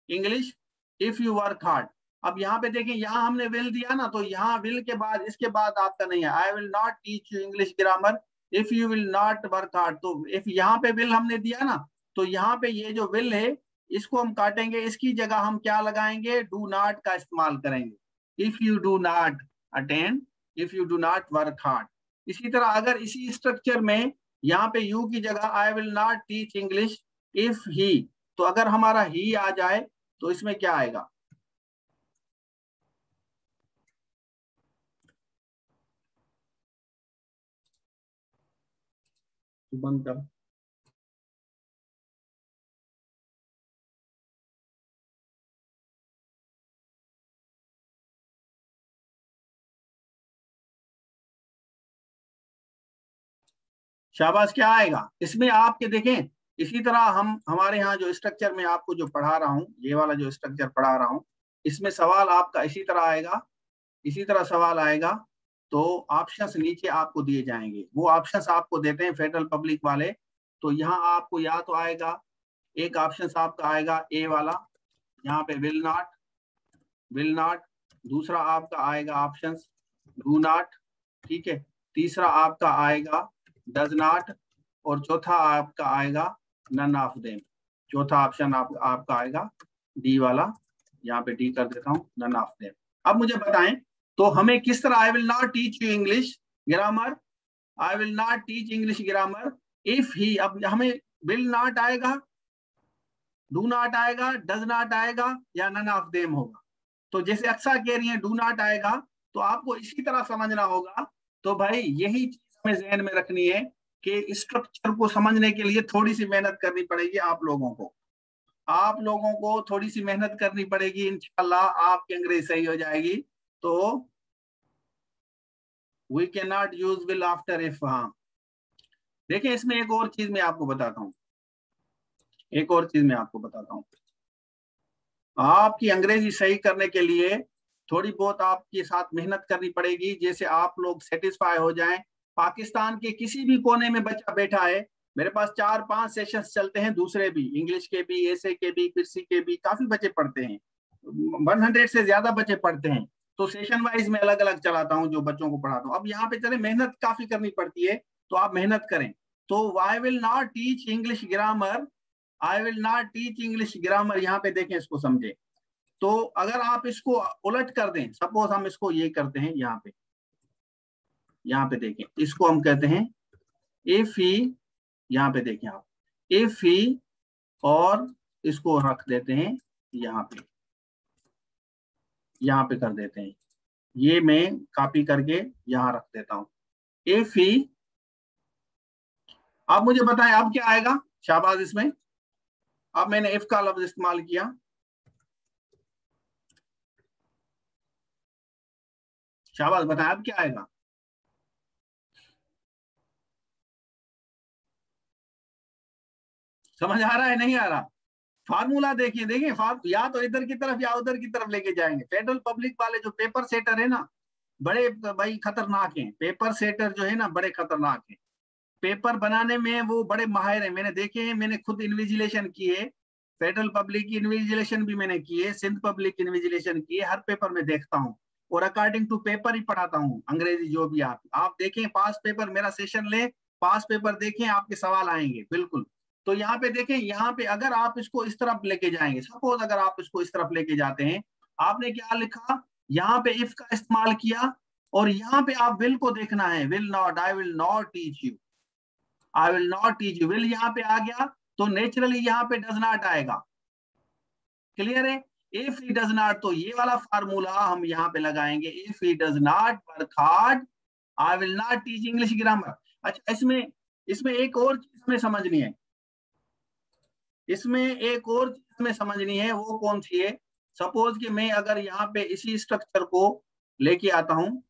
English if you work hard. अब यहाँ पे देखें, यहाँ हमने विल दिया ना, तो यहाँ विल के बाद, इसके बाद आपका नहीं है, आई will not teach you English grammar if you will not work hard. तो इफ यहाँ पे विल हमने दिया ना, तो यहाँ पे ये जो विल है इसको हम काटेंगे, इसकी जगह हम क्या लगाएंगे, डू नॉट का इस्तेमाल करेंगे। If you do not attend, if you do not work hard. इसी तरह अगर इसी स्ट्रक्चर में यहाँ पे यू की जगह आई will not teach English if he, तो अगर हमारा ही आ जाए तो इसमें क्या आएगा, बंद कर। शाबाश, क्या आएगा इसमें, आपके देखें, इसी तरह हमारे यहाँ जो स्ट्रक्चर में आपको जो पढ़ा रहा हूँ, ये वाला जो स्ट्रक्चर पढ़ा रहा हूँ, इसमें सवाल आपका इसी तरह आएगा, इसी तरह सवाल आएगा। तो ऑप्शंस नीचे आपको दिए जाएंगे, वो ऑप्शंस आपको देते हैं फेडरल पब्लिक वाले। तो यहाँ आपको या तो आएगा, एक ऑप्शन आपका आएगा ए वाला, यहाँ पे विल नॉट, विल नॉट। दूसरा आपका आएगा ऑप्शन डू नॉट, ठीक है। तीसरा आपका आएगा डज नॉट, और चौथा आपका आएगा नन ऑफ देम। चौथा ऑप्शन आपका आएगा डी वाला, यहाँ पे डी कर देता हूँ, नन ऑफ देम। अब मुझे बताएं तो हमें किस तरह, आई will not teach you English grammar, I will not teach English grammar if he. अब हमें विल नॉट आएगा, डू नॉट आएगा, डज नॉट आएगा, या नन ऑफ देम होगा। तो जैसे अक्सर कह रही है डू नॉट आएगा, तो आपको इसी तरह समझना होगा। तो भाई यही चीज हमें ज़हन में रखनी है कि स्ट्रक्चर को समझने के लिए थोड़ी सी मेहनत करनी पड़ेगी आप लोगों को, आप लोगों को थोड़ी सी मेहनत करनी पड़ेगी। इंशाल्लाह आपकी अंग्रेजी सही हो जाएगी। तो we can not use will after if. हाँ देखिए, इसमें एक और चीज मैं आपको बताता हूँ, एक और चीज मैं आपको बताता हूँ। आपकी अंग्रेजी सही करने के लिए थोड़ी बहुत आपके साथ मेहनत करनी पड़ेगी, जैसे आप लोग सेटिस्फाई हो जाएं। पाकिस्तान के किसी भी कोने में बच्चा बैठा है, मेरे पास 4-5 सेशंस चलते हैं, दूसरे भी, इंग्लिश के भी, एसे के भी, कृषि के भी, काफी बच्चे पढ़ते हैं, 100 से ज्यादा बच्चे पढ़ते हैं। तो सेशन वाइज में अलग अलग चलाता हूँ, जो बच्चों को पढ़ाता हूँ। अब यहाँ पे चले, मेहनत काफी करनी पड़ती है, तो आप मेहनत करें। तो आई will not teach English grammar, I will not teach English grammar, यहाँ पे देखें, इसको समझे। तो अगर आप इसको उलट कर दें, सपोज हम इसको ये करते हैं, यहाँ पे देखें, इसको हम कहते हैं इफ ही, यहाँ पे देखें आप, इफ ही, और इसको रख देते हैं यहाँ पे कर देते हैं, ये मैं कॉपी करके यहाँ रख देता हूं, इफ ही। आप मुझे बताएं अब क्या आएगा, शाबाश। इसमें अब मैंने इफ का लफ्ज इस्तेमाल किया, शाबाश, बताएं अब क्या आएगा। समझ आ रहा है, नहीं आ रहा? फार्मूला देखिए, देखिए या तो इधर की तरफ या उधर की तरफ लेके जाएंगे। फेडरल पब्लिक वाले जो पेपर सेटर है ना, बड़े भाई खतरनाक हैं। पेपर सेटर जो है ना, बड़े खतरनाक हैं। पेपर बनाने में वो बड़े माहिर हैं, मैंने देखे हैं, मैंने खुद इन्विजिलेशन किए, फेडरल पब्लिक की इन्विजिलेशन भी मैंने किए, सिंध पब्लिक इन्विजिलेशन किए, हर पेपर में देखता हूँ, और अकॉर्डिंग टू पेपर ही पढ़ाता हूँ अंग्रेजी। जो भी आप देखें, पास पेपर, मेरा सेशन ले, पास पेपर देखें, आपके सवाल आएंगे बिल्कुल। तो यहाँ पे देखें, यहाँ पे अगर आप इसको इस तरफ लेके जाएंगे, सपोज अगर आप इसको इस तरफ लेके जाते हैं, आपने क्या लिखा, यहाँ पे इफ का इस्तेमाल किया, और यहाँ पे आप विल को देखना है, will not, I will not teach you, I will not teach you, will यहाँ पे आ गया, तो नेचुरली यहाँ पे डज नॉट आएगा। क्लियर है? इफ ही डज नॉट, तो ये वाला फार्मूला हम यहाँ पे लगाएंगे, if he does not work hard, I will not teach English grammar. अच्छा, इसमें इसमें एक और चीज हमें समझनी है, इसमें एक और चीज हमें समझनी है, वो कौन सी है? सपोज कि मैं अगर यहाँ पे इसी स्ट्रक्चर को लेके आता हूँ,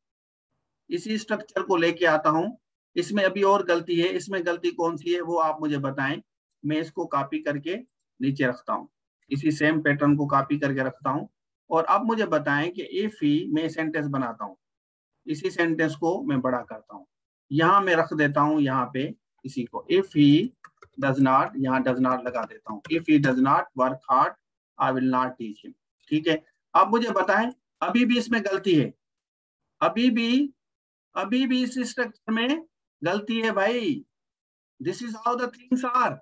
इसी स्ट्रक्चर को लेके आता हूं, इसमें अभी और गलती है, इसमें गलती कौन सी है वो आप मुझे बताएं। मैं इसको कॉपी करके नीचे रखता हूं, इसी सेम पैटर्न को कॉपी करके रखता हूं, और अब मुझे बताएं कि इफ ही, मैं सेंटेंस बनाता हूं, इसी सेंटेंस को मैं बड़ा करता हूं, यहां मैं रख देता हूं, यहाँ पे इसी को, इफ ही डज नॉट, यहाँ डज नॉट लगा देता हूँ, if he does not work hard, I will not teach him. ठीक है, अब मुझे बताएं, अभी भी इसमें गलती है, अभी भी इस स्ट्रक्चर में गलती है भाई। This is how the things are.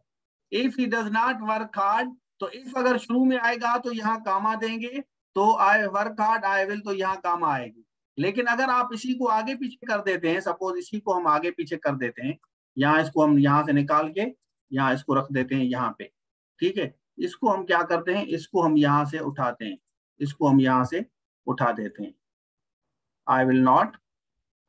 If he does not work hard, तो इफ अगर शुरू में आएगा तो यहाँ कामा देंगे, तो I work hard, I will, तो यहाँ कामा आएगी। लेकिन अगर आप इसी को आगे पीछे कर देते हैं, सपोज इसी को हम आगे पीछे कर देते हैं, यहाँ इसको हम यहाँ से निकाल के यहाँ इसको रख देते हैं यहाँ पे, ठीक है। इसको हम क्या करते हैं, इसको हम यहाँ से उठाते हैं, इसको हम यहाँ से उठा देते हैं, I will not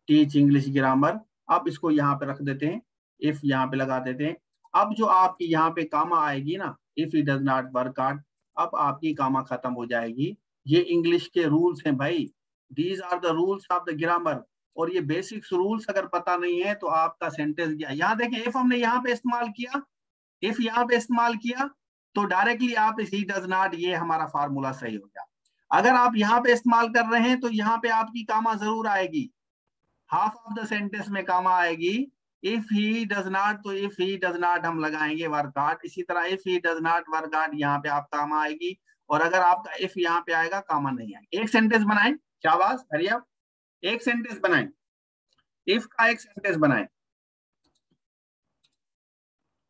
teach English grammar. अब इसको यहाँ पे रख देते हैं, इफ यहाँ पे लगा देते हैं। अब जो आपकी यहाँ पे कामा आएगी ना, if he does not work hard, अब आपकी कामा खत्म हो जाएगी। ये इंग्लिश के रूल्स हैं भाई, these are the rules of the grammar. और ये बेसिक्स रूल्स अगर पता नहीं है तो आपका सेंटेंस गया। यहाँ देखें, इफ हमने यहाँ पे इस्तेमाल किया, इफ यहाँ पे इस्तेमाल किया तो डायरेक्टली आप ही डज नॉट, ये हमारा फार्मूला सही हो गया। अगर आप यहाँ पे इस्तेमाल कर रहे हैं तो यहाँ पे आपकी कामा जरूर आएगी, हाफ ऑफ द सेंटेंस में कामा आएगी। इफ ही डज नॉट, तो इफ ही डज नॉट हम लगाएंगे वर्क हार्ड। इसी तरह if he does not work hard, यहाँ पे आप कामा आएगी। और अगर आपका इफ यहाँ पे आएगा, कामा नहीं आएगा। एक सेंटेंस बनाएं, शाबाश, हरिया, एक सेंटेंस बनाएं, इफ का एक सेंटेंस बनाएं,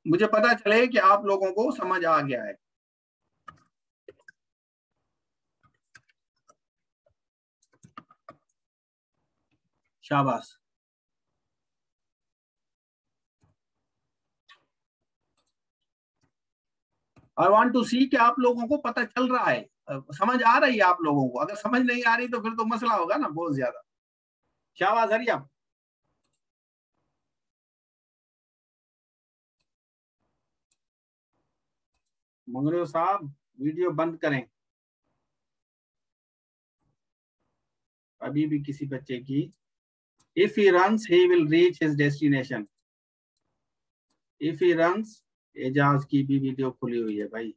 मुझे पता चले कि आप लोगों को समझ आ गया है। शाबाश। आई वांट टू सी कि आप लोगों को पता चल रहा है, समझ आ रही है आप लोगों को। अगर समझ नहीं आ रही तो फिर तो मसला होगा ना बहुत ज्यादा। शाबाश हरिया। मंगरेव साहब वीडियो बंद करें, अभी भी किसी बच्चे की। If he runs he will reach his destination. If he runs, Ejaz की भी वीडियो खुली हुई है भाई।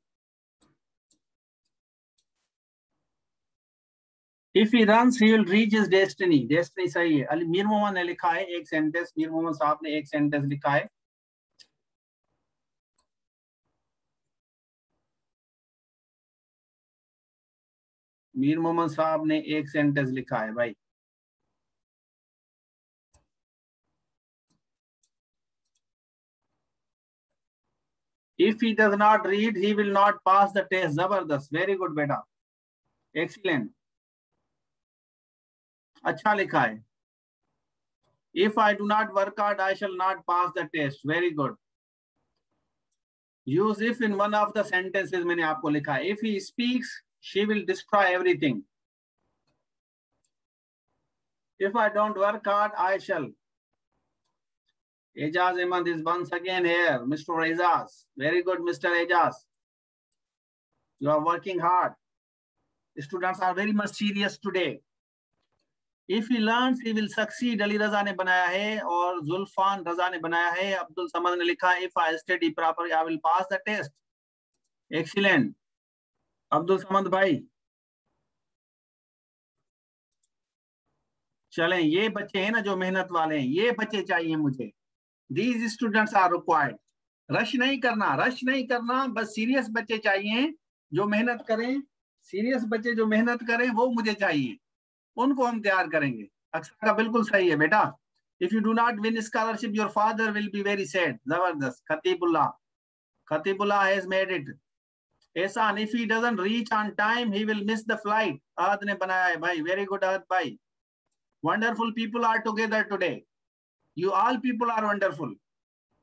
If he runs he will reach his destiny, destiny सही है। अली मीर मोहम्मद ने लिखा है एक सेंटेंस, मीर मोहम्मद साहब ने एक सेंटेंस लिखा है। मीर मोहम्मद साहब ने एक सेंटेंस लिखा है भाई। If he does not read he will not pass the test. जबरदस्त, वेरी गुड बेटा, एक्सीलेंट, अच्छा लिखा है। If I do not work hard I shall not pass the test, very good. Use if in one of the sentences, मैंने आपको लिखा है। If he speaks she will destroy everything. If I don't work hard I shall. Ejaz Ahmed is once again here. Mr. Ejaz, very good, Mr. Ejaz. You are working hard. Students are very much serious today. If he learns, he will succeed. Ali Raza ने बनाया है और जुल्फान रजा ने बनाया है। अब्दुल समद ने लिखा है, if I study properly, I will pass the test. Excellent. Abdul Samad भाई, चलें, ये बच्चे हैं ना जो मेहनत वाले हैं, ये बच्चे चाहिए मुझे। These students are required. Rush नहीं करना, रश नहीं करना, बस सीरियस बच्चे चाहिए जो मेहनत करें। सीरियस बच्चे जो मेहनत करें वो मुझे चाहिए, उनको हम तैयार करेंगे। अक्सर का बिल्कुल सही है बेटा। If you do not win scholarship your father will be very sad. जबरदस्त, Khatibullah, Khatibullah has made it. Ehsan, if he doesn't reach on time he will miss the flight. Ahad ने बनाया है भाई, वेरी गुड अहद भाई। Wonderful people are together today. You all people are wonderful,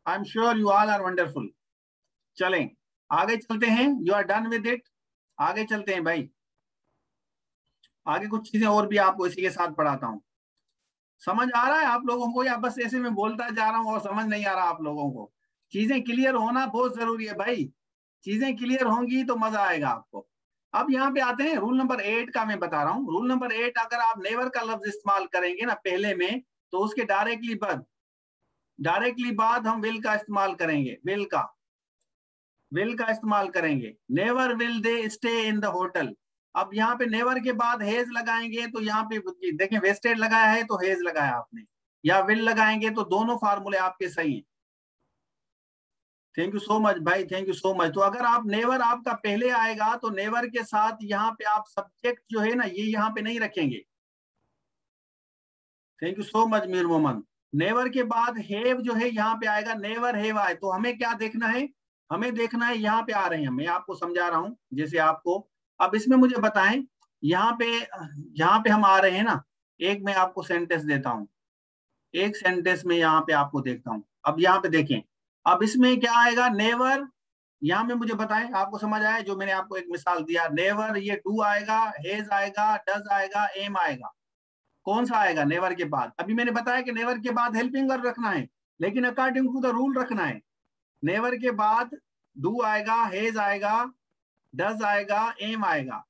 I am sure you all are wonderful. चलें आगे चलते हैं, you are done with it. आगे चलते हैं भाई, आगे कुछ चीजें और भी आपको इसी के साथ पढ़ाता हूं। समझ आ रहा है आप लोगों को, या बस ऐसे में बोलता जा रहा हूं और समझ नहीं आ रहा आप लोगों को? चीजें क्लियर होना बहुत जरूरी है भाई, चीजें क्लियर होंगी तो मजा आएगा आपको। अब यहाँ पे आते हैं रूल नंबर 8 का, मैं बता रहा हूँ। रूल नंबर 8, अगर आप नेवर का लफ्ज इस्तेमाल करेंगे ना पहले में, तो उसके डायरेक्टली बाद हम विल का इस्तेमाल करेंगे। विल का इस्तेमाल करेंगे। Never will they stay in the hotel. अब यहाँ पे नेवर के बाद हेज लगाएंगे तो यहाँ पे देखें, वेस्टेड लगाया है तो हेज लगाया आपने, या विल लगाएंगे तो दोनों फार्मूले आपके सही हैं। थैंक यू सो मच भाई, थैंक यू सो मच। तो अगर आप नेवर आपका पहले आएगा तो नेवर के साथ यहाँ पे आप सब्जेक्ट जो है ना ये यहाँ पे नहीं रखेंगे। Thank you so much Mir Mohammad. Never के बाद हेव जो है यहाँ पे आएगा, नेवर हेव आए तो हमें क्या देखना है? हमें देखना है यहाँ पे आ रहे हैं, मैं आपको समझा रहा हूँ जैसे आपको। अब इसमें मुझे बताएं, यहाँ पे हम आ रहे हैं ना, एक मैं आपको सेंटेंस देता हूँ, एक सेंटेंस में यहाँ पे आपको देखता हूँ। अब यहाँ पे देखें, अब इसमें क्या आएगा? नेवर। यहाँ में मुझे बताएं, आपको समझ आया जो मैंने आपको एक मिसाल दिया? नेवर, ये डू आएगा, हेज आएगा, डज आएगा, एम आएगा। कौन सा आएगा नेवर के बाद? अभी मैंने बताया कि नेवर के बाद हेल्पिंग वर्ब रखना है, लेकिन अकॉर्डिंग टू द रूल रखना है। नेवर के बाद डू आएगा, हेज आएगा, डज आएगा, एम आएगा।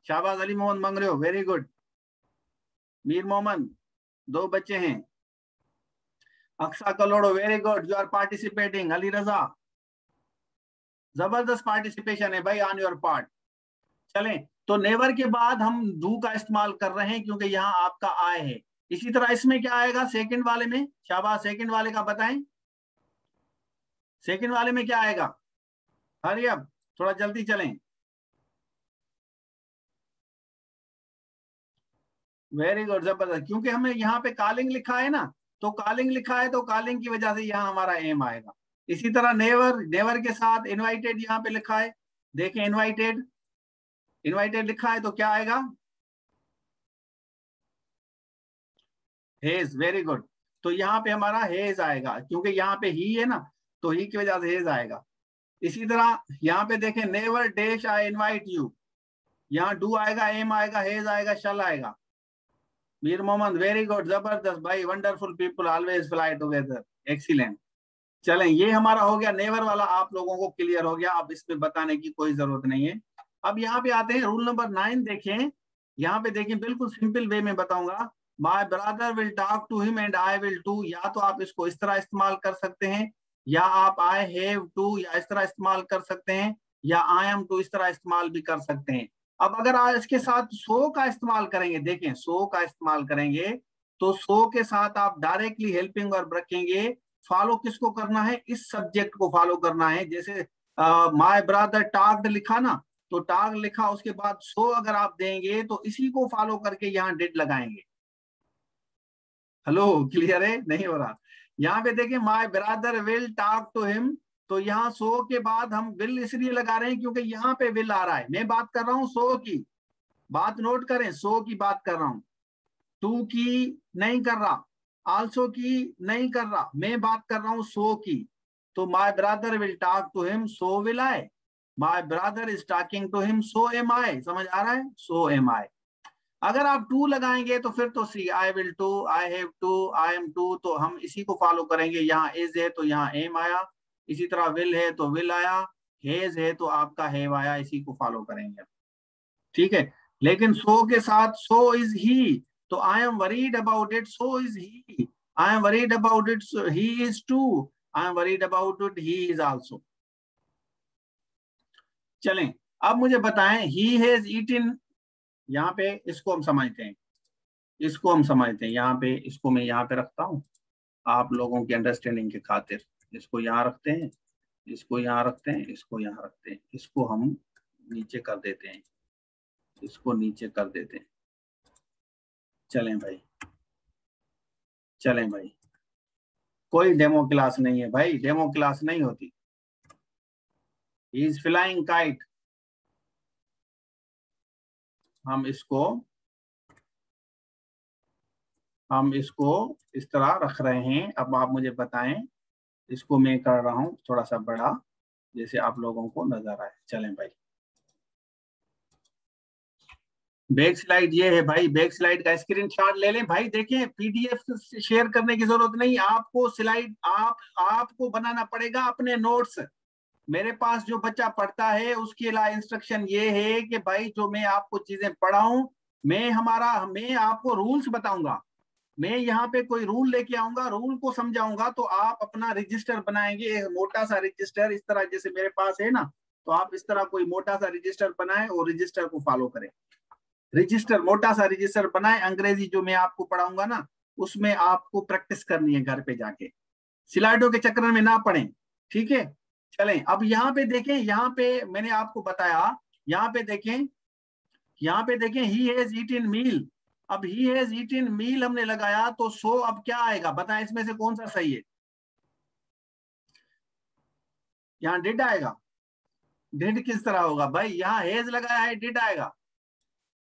शाबाश अली मोहम्मद मंगरे हो, वेरी गुड। मीर मोहम्मद, 2 बच्चे हैं। Aqsa Kalhoro, very good, you are participating. Ali Raza, जबरदस्त पार्टिसिपेशन है भाई ऑन योर पार्ट। चलें, तो नेवर के बाद हम डू का इस्तेमाल कर रहे हैं क्योंकि यहाँ आपका आय है। इसी तरह इसमें क्या आएगा सेकंड वाले में? शाबाश, सेकंड वाले का बताएं, सेकंड वाले में क्या आएगा? हरी अब थोड़ा जल्दी चलें। वेरी गुड, जबरदस्त, क्योंकि हमें यहाँ पे कॉलिंग लिखा है ना, तो कॉलिंग लिखा है तो कॉलिंग की वजह से यहाँ हमारा एम आएगा। इसी तरह नेवर, नेवर के साथ इनवाइटेड यहाँ पे लिखा है, देखें इनवाइटेड, इनवाइटेड लिखा है तो क्या आएगा? Hedge, very good. तो यहाँ पे हमारा हेज आएगा क्योंकि यहाँ पे ही है ना, तो ही की वजह से हेज आएगा। इसी तरह यहाँ पे देखें never dash I invite you, यहाँ डू आएगा, एम आएगा, हेज आएगा, शल आएगा। मीर मोहम्मद, वेरी गुड, जबरदस्त भाई, wonderful people always fly together, excellent. चलें, ये हमारा हो गया नेवर वाला, आप लोगों को क्लियर हो गया, अब इसमें बताने की कोई जरूरत नहीं है। अब यहाँ पे आते हैं रूल नंबर 9, देखें यहाँ पे देखें, बिल्कुल सिंपल वे में बताऊंगा। My brother will talk to him and I will too, या तो आप इसको इस तरह इस्तेमाल कर सकते हैं, या आप आई हैव टू या इस तरह इस्तेमाल कर सकते हैं, या आई एम टू इस तरह इस्तेमाल भी कर सकते हैं। अब अगर आप इसके साथ सो का इस्तेमाल करेंगे, देखें सो का इस्तेमाल करेंगे, तो सो के साथ आप डायरेक्टली हेल्पिंग वर्ब रखेंगे। फॉलो किसको करना है? इस सब्जेक्ट को फॉलो करना है। जैसे माय ब्रदर टॉक्ड लिखा ना, तो टॉक लिखा, उसके बाद सो अगर आप देंगे तो इसी को फॉलो करके यहाँ डिड लगाएंगे। हेलो, क्लियर है? नहीं हो रहा? यहाँ पे देखिए my brother will talk to him, तो यहाँ सो के बाद हम विल इसलिए लगा रहे हैं क्योंकि यहाँ पे विल आ रहा है। मैं बात कर रहा हूँ सो की, बात नोट करें, सो की बात कर रहा हूँ, टू की नहीं कर रहा, आल्सो की नहीं कर रहा, मैं बात कर रहा हूं सो की। तो my brother will talk to him, so will I. My brother is talking to him, so am I. समझ आ रहा है? So am I. अगर आप टू लगाएंगे तो फिर तो see, I will to, I have to, I am to, तो हम इसी को फॉलो करेंगे। यहाँ इज है तो यहाँ एम आया, इसी तरह विल है तो विल आया, हेज है तो आपका हैव आया, इसी को फॉलो करेंगे। ठीक है, लेकिन सो के साथ सो इज ही, तो I am worried about it, so is he. I am worried about it, he is too. I am worried about it, he is also. चलें, अब मुझे बताएं ही हैज ईटन, यहाँ पे इसको हम समझते हैं, इसको हम समझते हैं। यहाँ पे इसको मैं यहाँ पे रखता हूँ आप लोगों की अंडरस्टैंडिंग के खातिर। इसको यहाँ रखते हैं, इसको यहाँ रखते हैं, इसको यहाँ रखते हैं, इसको हम नीचे कर देते हैं, इसको नीचे कर देते हैं। चलें भाई, चलें भाई, कोई डेमो क्लास नहीं है भाई, डेमो क्लास नहीं होती। ही इज फ्लाइंग काइट, हम इसको इस तरह रख रहे हैं। अब आप मुझे बताएं, इसको मैं कर रहा हूं थोड़ा सा बड़ा, जैसे आप लोगों को नजर आए। चलें भाई, बैक स्लाइड ये है भाई, बैक स्लाइड का स्क्रीनशॉट ले लें भाई। देखें, पीडीएफ शेयर करने की जरूरत नहीं, आपको स्लाइड आपको बनाना पड़ेगा अपने नोट्स। मेरे पास जो बच्चा पढ़ता है उसके लिए इंस्ट्रक्शन ये है कि भाई जो मैं आपको चीजें पढ़ाऊं, मैं आपको रूल्स बताऊंगा, मैं यहाँ पे कोई रूल लेके आऊंगा, रूल को समझाऊंगा, तो आप अपना रजिस्टर बनाएंगे, एक मोटा सा रजिस्टर इस तरह जैसे मेरे पास है ना, तो आप इस तरह कोई मोटा सा रजिस्टर बनाएं और रजिस्टर को फॉलो करें। रजिस्टर, मोटा सा रजिस्टर बनाएं। अंग्रेजी जो मैं आपको पढ़ाऊंगा ना, उसमें आपको प्रैक्टिस करनी है घर पे जाके, स्लाइडों के चक्कर में ना पड़े। ठीक है, चलें, अब यहाँ पे देखें, यहाँ पे मैंने आपको बताया, यहाँ पे देखें, यहाँ पे देखें ही हैज ईटन मील। अब ही हैज ईटन मील हमने लगाया, तो सो अब क्या आएगा बताएं, इसमें से कौन सा सही है? यहाँ डिड आएगा। डिड किस तरह होगा भाई? यहाँ हैज लगाया है, डिड आएगा।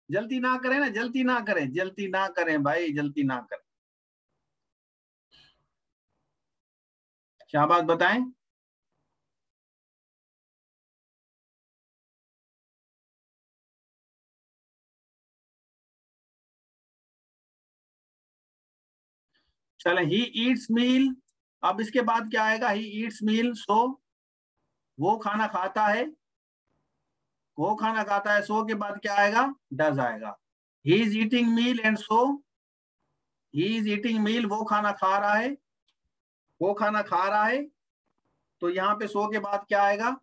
जल्दी ना करें ना, जल्दी ना करें, जल्दी ना करें भाई, जल्दी ना करें। क्या बात बताएं? चले, ही ईट्स मील, अब इसके बाद क्या आएगा? ही ईट्स मील, सो वो खाना खाता है, वो खाना खाता है, सो के बाद क्या आएगा? डज आएगा। He is eating meal and so, he is eating meal, वो खाना खा रहा है, वो खाना खा रहा है, तो यहाँ पे सो के बाद क्या आएगा?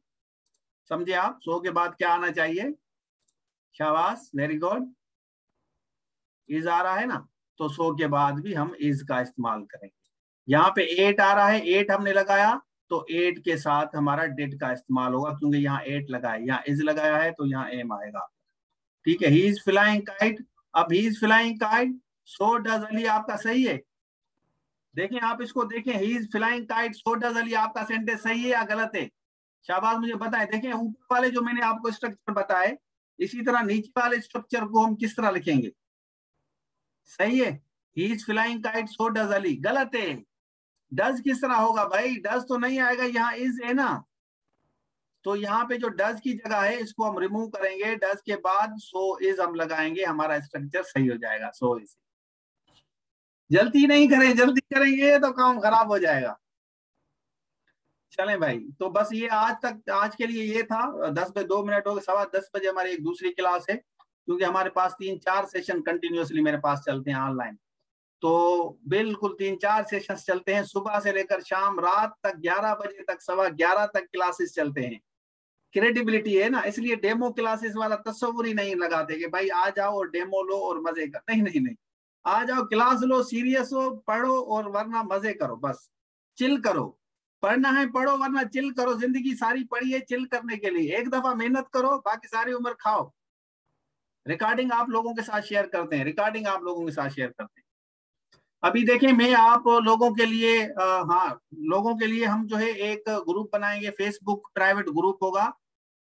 समझे आप? सो के बाद क्या आना चाहिए? शाबाश, वेरी गुड। इज आ रहा है ना, तो सो के बाद भी हम इज का इस्तेमाल करेंगे। यहाँ पे 8 आ रहा है, 8 हमने लगाया, तो 8 के साथ हमारा डिड का इस्तेमाल होगा, क्योंकि यहाँ 8 लगा है, यहाँ इज लगाया है, तो यहाँ एम आएगा। ठीक है, ही इज फ्लाइंग काइट। अब he is flying kite, so does Ali आपका सही है। देखें आप इसको देखें, he is flying kite so does Ali, आपका सेंटेंस सही है या गलत है? शाबाश, मुझे बताएं। देखें ऊपर वाले जो मैंने आपको स्ट्रक्चर बताए, इसी तरह नीचे वाले स्ट्रक्चर को हम किस तरह लिखेंगे? सही है, ही is flying kite so does Ali, गलत है। डज किस तरह होगा भाई? डज तो नहीं आएगा, यहाँ इज है ना, तो यहाँ पे जो डज की जगह है इसको हम रिमूव करेंगे, डज के बाद सो इज हम लगाएंगे, हमारा स्ट्रक्चर सही हो जाएगा, सो इज। जल्दी नहीं करें, जल्दी करेंगे तो काम खराब हो जाएगा। चलें भाई, तो बस ये आज तक, आज के लिए ये था। 10 बजे 2 मिनट हो गए, 10:15 हमारी एक दूसरी क्लास है, क्योंकि हमारे पास 3-4 सेशन कंटिन्यूअसली मेरे पास चलते हैं ऑनलाइन। तो बिल्कुल 3-4 सेशंस चलते हैं, सुबह से लेकर शाम रात तक 11 बजे तक, 11:15 तक क्लासेस चलते हैं। क्रेडिबिलिटी है ना, इसलिए डेमो क्लासेस वाला तस्वुर ही नहीं लगाते कि भाई आ जाओ और डेमो लो और मजे कर, नहीं नहीं नहीं, आ जाओ क्लास लो, सीरियस हो, पढ़ो और वरना मजे करो, बस चिल करो। पढ़ना है पढ़ो, वरना चिल करो। जिंदगी सारी पड़ी है चिल करने के लिए, एक दफा मेहनत करो, बाकी सारी उम्र खाओ। रिकॉर्डिंग आप लोगों के साथ शेयर करते हैं, रिकॉर्डिंग आप लोगों के साथ शेयर करते हैं। अभी देखें, मैं आप लोगों के लिए हाँ, लोगों के लिए हम जो है एक ग्रुप बनाएंगे, फेसबुक प्राइवेट ग्रुप होगा,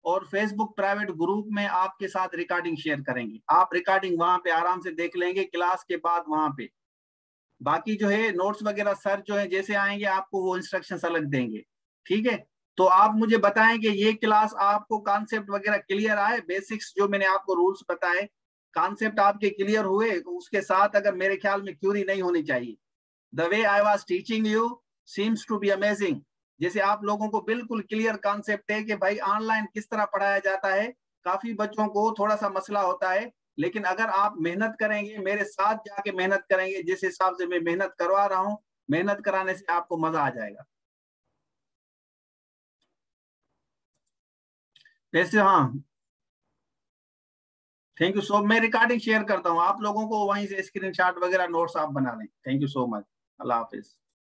और फेसबुक प्राइवेट ग्रुप में आपके साथ रिकॉर्डिंग शेयर करेंगे। आप रिकॉर्डिंग वहां पे आराम से देख लेंगे क्लास के बाद वहां पे। बाकी जो है नोट्स वगैरह सर जो है जैसे आएंगे आपको वो इंस्ट्रक्शंस अलग देंगे। ठीक है, तो आप मुझे बताएं कि ये क्लास आपको कॉन्सेप्ट वगैरह क्लियर आए, बेसिक्स जो मैंने आपको रूल्स बताए, कॉन्सेप्ट आपके क्लियर हुए? उसके साथ अगर मेरे ख्याल में क्यूरी नहीं होनी चाहिए। The way I was teaching you seems to be amazing. जैसे आप लोगों को बिल्कुल क्लियर कॉन्सेप्ट है कि भाई ऑनलाइन किस तरह पढ़ाया जाता है। काफी बच्चों को थोड़ा सा मसला होता है, लेकिन अगर आप मेहनत करेंगे, मेरे साथ जाके मेहनत करेंगे, जिस हिसाब से मैं मेहनत करवा रहा हूं, मेहनत कराने से आपको मजा आ जाएगा। वैसे हाँ, थैंक यू सो, मैं रिकॉर्डिंग शेयर करता हूँ आप लोगों को, वहीं से स्क्रीनशॉट वगैरह नोट्स आप बना लें। Thank you so much. Allah Hafiz.